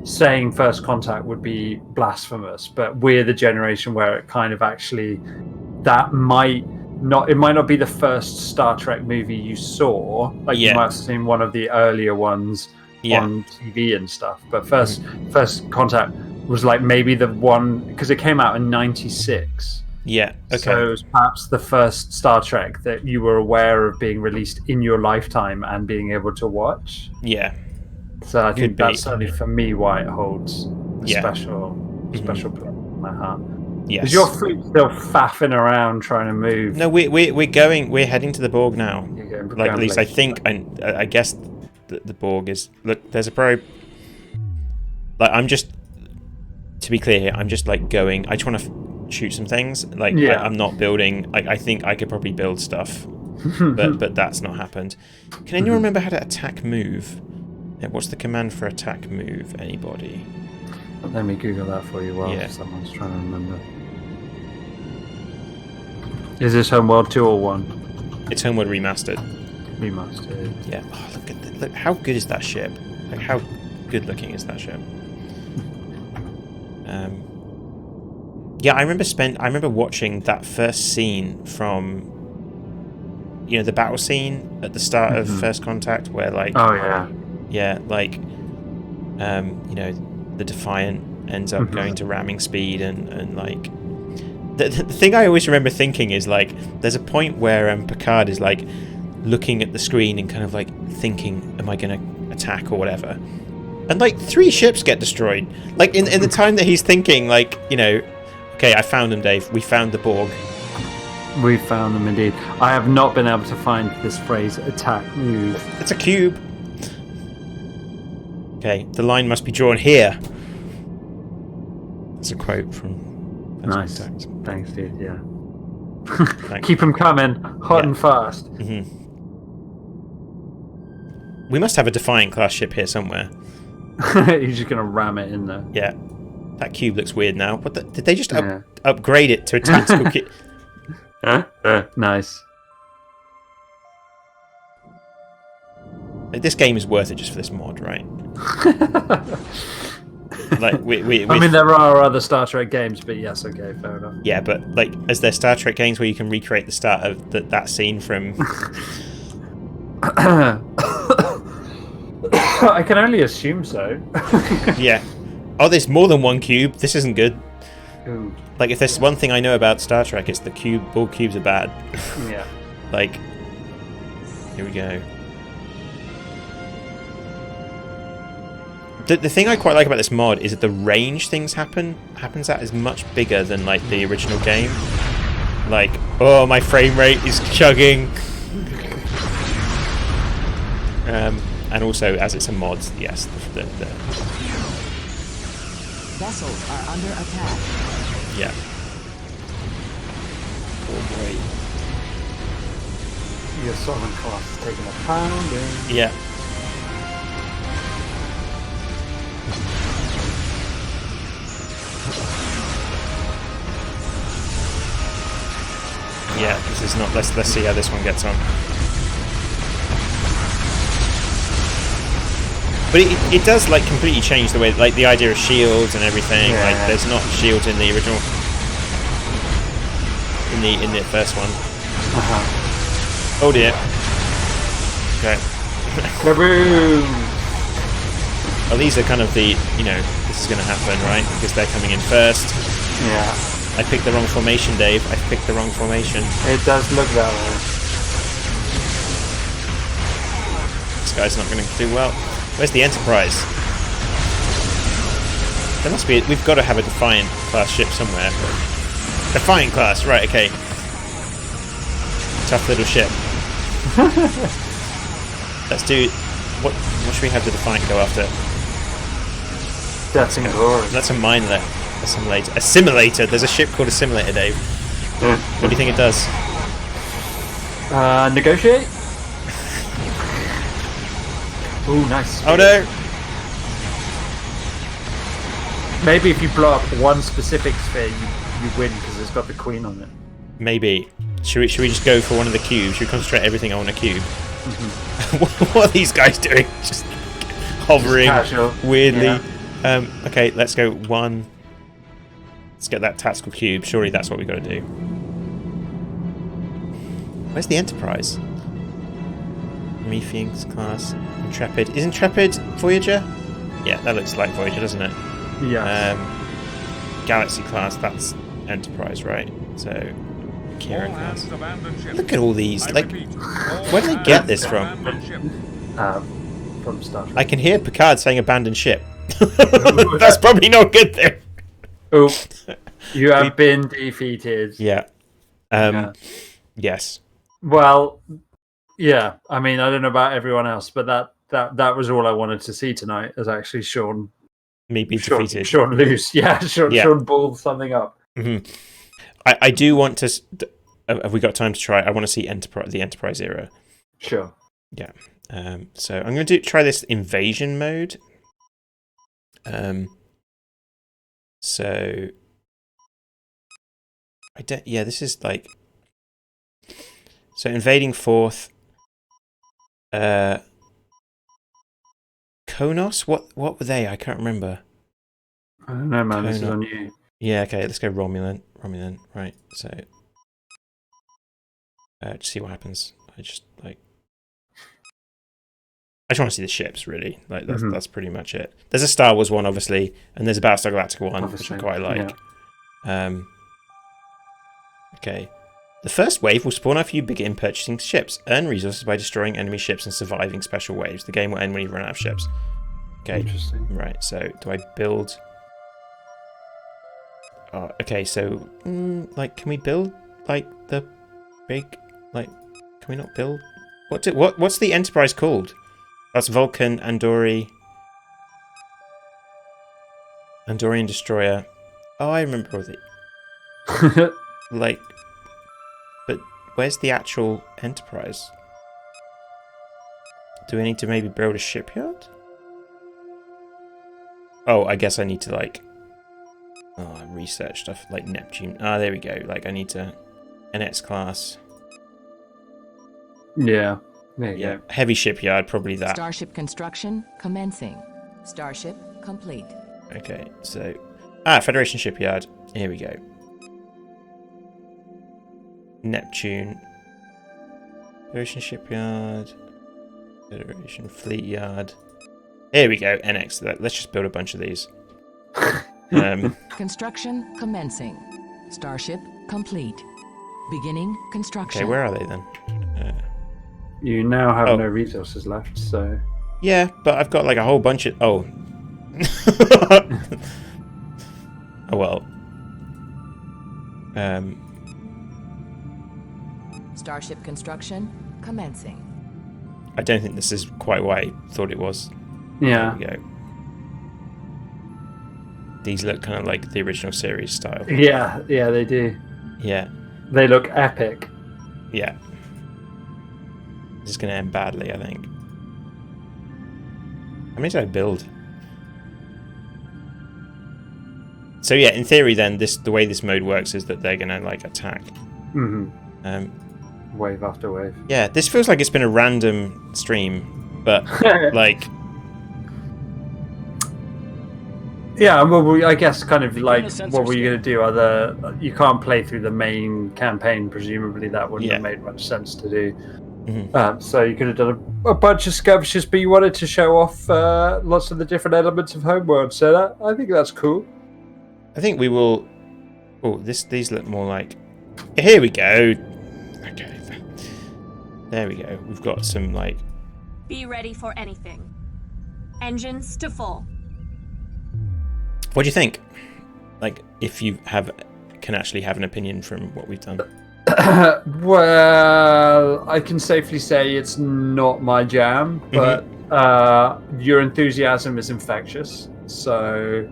saying First Contact would be blasphemous, but we're the generation where it kind of actually it might not be the first Star Trek movie you saw, like you might have seen one of the earlier ones on TV and stuff, but First Contact was like maybe the one, because it came out in 96. Yeah, okay. So it was perhaps the first Star Trek that you were aware of being released in your lifetime and being able to watch. Yeah. So I think that's certainly for me why it holds a special place in my heart. Yes. Is your fleet still faffing around trying to move? No, we're heading to the Borg now. Like, at least I think, I guess the Borg is. Look, there's a probe. Like, to be clear here, I'm just like going. I just want to shoot some things. Like Yeah. I'm not building. I think I could probably build stuff, but that's not happened. Can anyone remember how to attack move? Yeah, what's the command for attack move? Anybody? Let me Google that for you while Yeah. someone's trying to remember. Is this Homeworld 2 or 1? It's Homeworld Remastered. Remastered. Yeah. Oh, look, how good is that ship? Like, how good looking is that ship? Yeah, I remember watching that first scene from, the battle scene at the start of First Contact, where like, Oh yeah. yeah, like, the Defiant ends up going to ramming speed, and like, the thing I always remember thinking is like, there's a point where Picard is like looking at the screen and kind of like thinking, am I going to attack or whatever? And like 3 ships get destroyed. Like in the time that he's thinking, like, okay, I found them, Dave. We found the Borg. We found them indeed. I have not been able to find this phrase "attack move." It's a cube. Okay, the line must be drawn here. That's a quote from. Nice. Thanks, dude. Yeah. Thanks. Keep them coming, hot and fast. We must have a Defiant class ship here somewhere. He's just gonna ram it in there. Yeah. That cube looks weird now. Did they just upgrade it to a tactical cube? Nice. Like, this game is worth it just for this mod, right? Like I mean, there are other Star Trek games, but yes, okay, fair enough. Yeah, but like, as there Star Trek games where you can recreate the start of that scene from? I can only assume so. Yeah. Oh, there's more than one cube. This isn't good. Ooh. Like, if there's one thing I know about Star Trek, it's all cubes are bad. Yeah. Like, here we go. The thing I quite like about this mod is that the range things happens at is much bigger than like the original game. Like, oh, my frame rate is chugging. And also, as it's a mod, yes, the Vessels are under attack. yeah. Oh boy. Your Sovereign class is taking a pounding. Yeah. Yeah, this is not. Let's see how this one gets on. But it does like completely change the way, like the idea of shields and everything. Yeah. Like there's not shields in the original, in the first one. Oh dear. Okay. Kaboom! Oh, these are kind of the, this is going to happen, right? Because they're coming in first. Yeah. I picked the wrong formation, Dave. I picked the wrong formation. It does look that way. This guy's not going to do well. Where's the Enterprise? There must be. We've got to have a Defiant class ship somewhere. Defiant class, right? Okay. Tough little ship. Let's do. What should we have the Defiant go after? That's inglorious. That's a miner. Assimilator. Assimilator. There's a ship called Assimilator, Dave. What do you think it does? Negotiate? Ooh, nice. Oh no! Maybe if you blow up one specific sphere, you win because it's got the queen on it. Maybe. Should we just go for one of the cubes? Should we concentrate everything on a cube? What are these guys doing? Just hovering weirdly. Yeah. Okay, let's go one. Let's get that tactical cube. Surely that's what we've got to do. Where's the Enterprise? Prometheus class. Intrepid. Is Intrepid Voyager? Yeah, that looks like Voyager, doesn't it? Yeah. Galaxy class, that's Enterprise, right? So, Kira class. Look at all these. Like, where did they get this from? From Star Trek. I can hear Picard saying abandoned ship. That's probably not good there. Oh, you have been defeated. Yeah. Yeah. Yes. Well, yeah. I mean, I don't know about everyone else, but that was all I wanted to see tonight. Is actually Sean. Me be defeated. Sean lose. Yeah. Sean balled something up. Mm-hmm. I do want to. Have we got time to try? I want to see the Enterprise era. Sure. Yeah. So I'm going to try this invasion mode. So yeah, this is like, so invading Fourth. Konos? What were they? I can't remember. I don't know, man. This is on you. Yeah, okay, let's go Romulan. Right, so just see what happens. I just want to see the ships, really. Like that's pretty much it. There's a Star Wars one, obviously, and there's a Battlestar Galactica one, which I quite like. Yeah. Okay. The first wave will spawn after you begin purchasing ships. Earn resources by destroying enemy ships and surviving special waves. The game will end when you run out of ships. Okay. Interesting. Right, so do I build... Oh, okay, so, like, can we build, like, the big... Like, can we not build... What's the Enterprise called? That's Vulcan, Andorian Destroyer. Oh, I remember all the... Like... But where's the actual Enterprise? Do we need to maybe build a shipyard? Oh, I guess I need to, like... research stuff, like Neptune. Ah, there we go. Like, I need to... NX class. Yeah. There you go. Heavy shipyard, probably that. Starship construction commencing. Starship complete. Okay, so... Federation shipyard. Here we go. Neptune. Federation shipyard. Federation fleet yard. Here we go, NX. Let's just build a bunch of these. Construction commencing. Starship complete. Beginning construction. Okay, where are they then? You now have no resources left, so... Yeah, but I've got like a whole bunch of... Oh. Oh well. Starship construction commencing. I don't think this is quite what I thought it was. Yeah. There we go. These look kind of like the original series style. Yeah, they do. Yeah. They look epic. Yeah. This is going to end badly, I think. How many did I build? So yeah, in theory then, the way this mode works is that they're going to like attack. Wave after wave. Yeah, this feels like it's been a random stream, but like... Yeah, well, I guess kind of like, what were you going to do? You can't play through the main campaign, presumably that wouldn't have made much sense to do. So you could have done a bunch of skirmishes, but you wanted to show off lots of the different elements of Homeworld, so I think that's cool. I think we will... Oh, these look more like... Here we go! Okay. There we go. We've got some, like... Be ready for anything. Engines to full. What do you think? Like, if you can actually have an opinion from what we've done. Well, I can safely say it's not my jam, but your enthusiasm is infectious. So,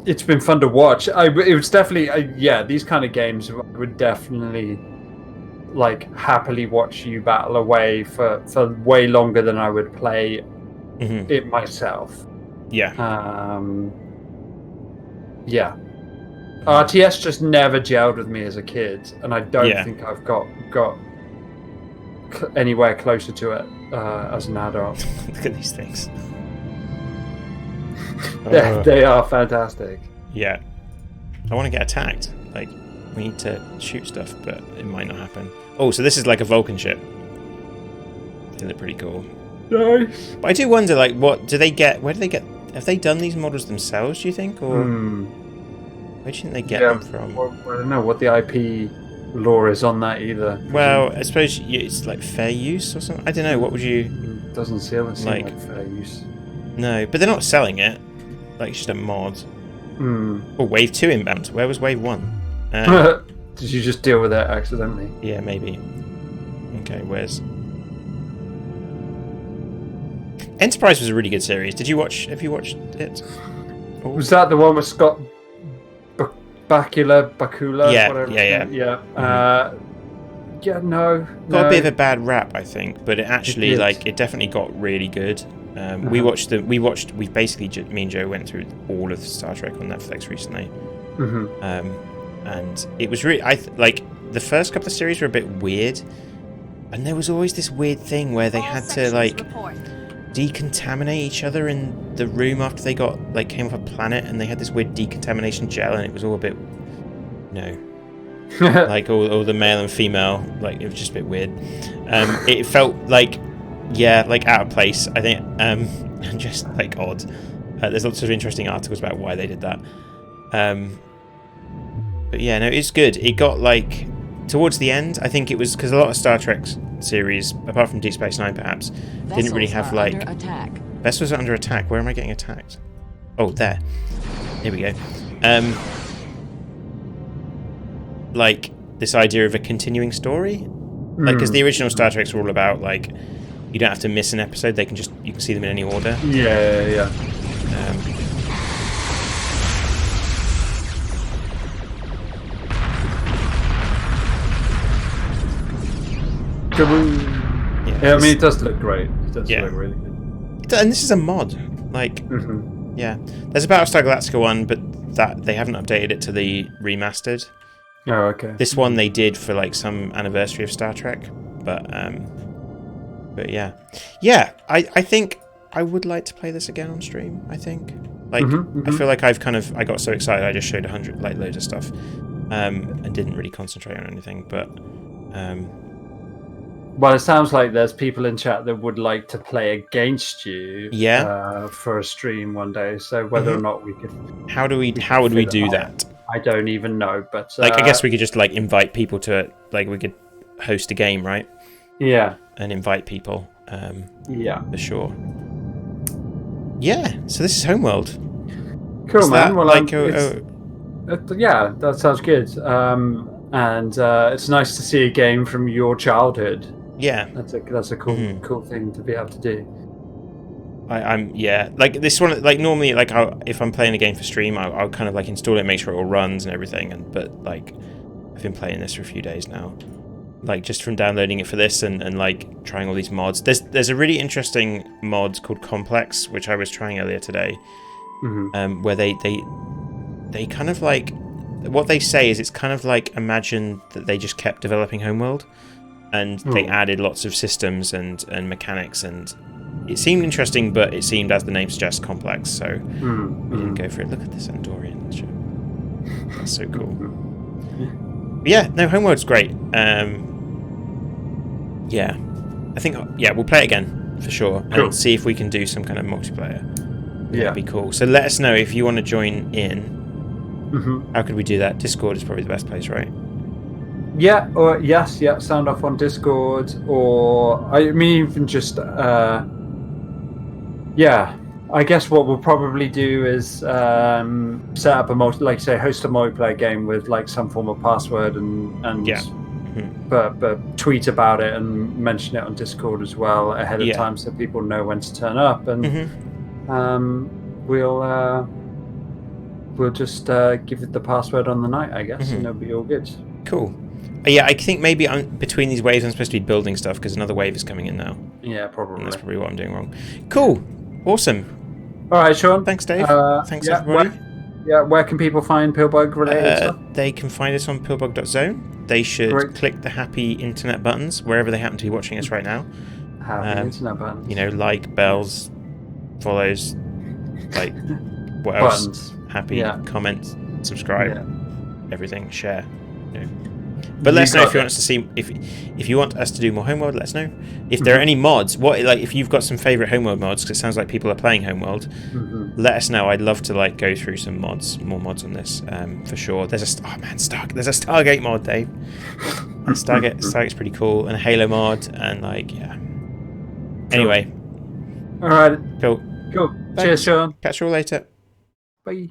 it's been fun to watch. It was definitely, these kind of games I would definitely like happily watch you battle away for way longer than I would play it myself. Yeah. Yeah. RTS just never gelled with me as a kid, and I don't think I've got anywhere closer to it as an adult. Look at these things. They are fantastic. Yeah. I want to get attacked. Like, we need to shoot stuff, but it might not happen. Oh, so this is like a Vulcan ship. They look pretty cool. Nice. But I do wonder, like, what do they get? Where do they get? Have they done these models themselves, do you think? Or where do you think they get them from? Well, I don't know what the IP law is on that either. Well, I suppose it's like fair use or something. I don't know. What would you... Doesn't seem like fair use. No, but they're not selling it. Like, it's just a mod. Oh, Wave 2 inbound. Where was Wave 1? Did you just deal with it accidentally? Yeah, maybe. Okay, where's... Enterprise was a really good series. Have you watched it? Was that the one with Scott Bakula, Yeah, whatever. yeah. No. Got a bit of a bad rap, I think, but it actually it definitely got really good. We watched we basically, me and Joe went through all of Star Trek on Netflix recently. And it was really, the first couple of series were a bit weird, and there was always this weird thing where they had to decontaminate each other in the room after they came off a planet, and they had this weird decontamination gel, and it was all a bit all the male and female, it was just a bit weird. It felt out of place, I think, and just odd. There's lots of interesting articles about why they did that. But yeah, no, it's good. It got towards the end, I think it was because a lot of Star Trek series, apart from Deep Space Nine perhaps, didn't really have vessels are under attack. Where am I getting attacked? Oh, there. Here we go. This idea of a continuing story, because the original Star Treks were all about you don't have to miss an episode. You can see them in any order. Yeah. Yeah, I mean, it does look great. It does look really good. And this is a mod. Yeah. There's a Battlestar Galactica one, but that they haven't updated it to the remastered. Oh, okay. This one they did for some anniversary of Star Trek, but yeah. I think I would like to play this again on stream. I think I feel like I got so excited I just showed 100 loads of stuff, and didn't really concentrate on anything. But well, it sounds like there's people in chat that would like to play against you. For a stream one day. So whether or not we could, how would we do that? I don't even know, but I guess we could just invite people to it. We could host a game, right? Yeah. And invite people. For sure. Yeah. So this is Homeworld. Cool, man. Well, yeah, that sounds good. And it's nice to see a game from your childhood. Yeah. That's a cool thing to be able to do. This one, normally, if I'm playing a game for stream, I'll kind of install it, make sure it all runs and everything. But I've been playing this for a few days now, just from downloading it for this and trying all these mods. There's a really interesting mod called Complex, which I was trying earlier today, where they kind of what they say is it's kind of imagine that they just kept developing Homeworld, and they added lots of systems and mechanics, and it seemed interesting, but it seemed, as the name suggests, complex, so we didn't go for it. Look at this Andorian ship. That's so cool. But yeah, no, Homeworld's great. Yeah, I think we'll play it again for sure, and see if we can do some kind of multiplayer. That'd be cool. So let us know if you want to join in. How could we do that? Discord is probably the best place, right? Sound off on Discord, or I mean even just I guess what we'll probably do is set up a host a multiplayer game with some form of password and but tweet about it and mention it on Discord as well ahead of time, so people know when to turn up, and we'll just give it the password on the night, I guess, and it'll be all good. Cool. Yeah, I think maybe between these waves I'm supposed to be building stuff because another wave is coming in now. Yeah, probably. And that's probably what I'm doing wrong. Cool. Awesome. All right, Sean. Thanks, Dave. Thanks, everybody. Where can people find Pillbug related stuff? They can find us on pillbug.zone. They should click the happy internet buttons wherever they happen to be watching us right now. Happy internet buttons. Bells, follows, what else? Buttons. Happy, comment, subscribe, everything, share. But let us know if you want us to see if you want us to do more Homeworld. Let us know if there are any mods. If you've got some favorite Homeworld mods, because it sounds like people are playing Homeworld. Let us know. I'd love to go through some more mods on this for sure. There's there's a Stargate mod, Dave. Stargate's pretty cool, and a Halo mod, and Anyway, all right, cool. Cheers, Sean. Catch you all later. Bye.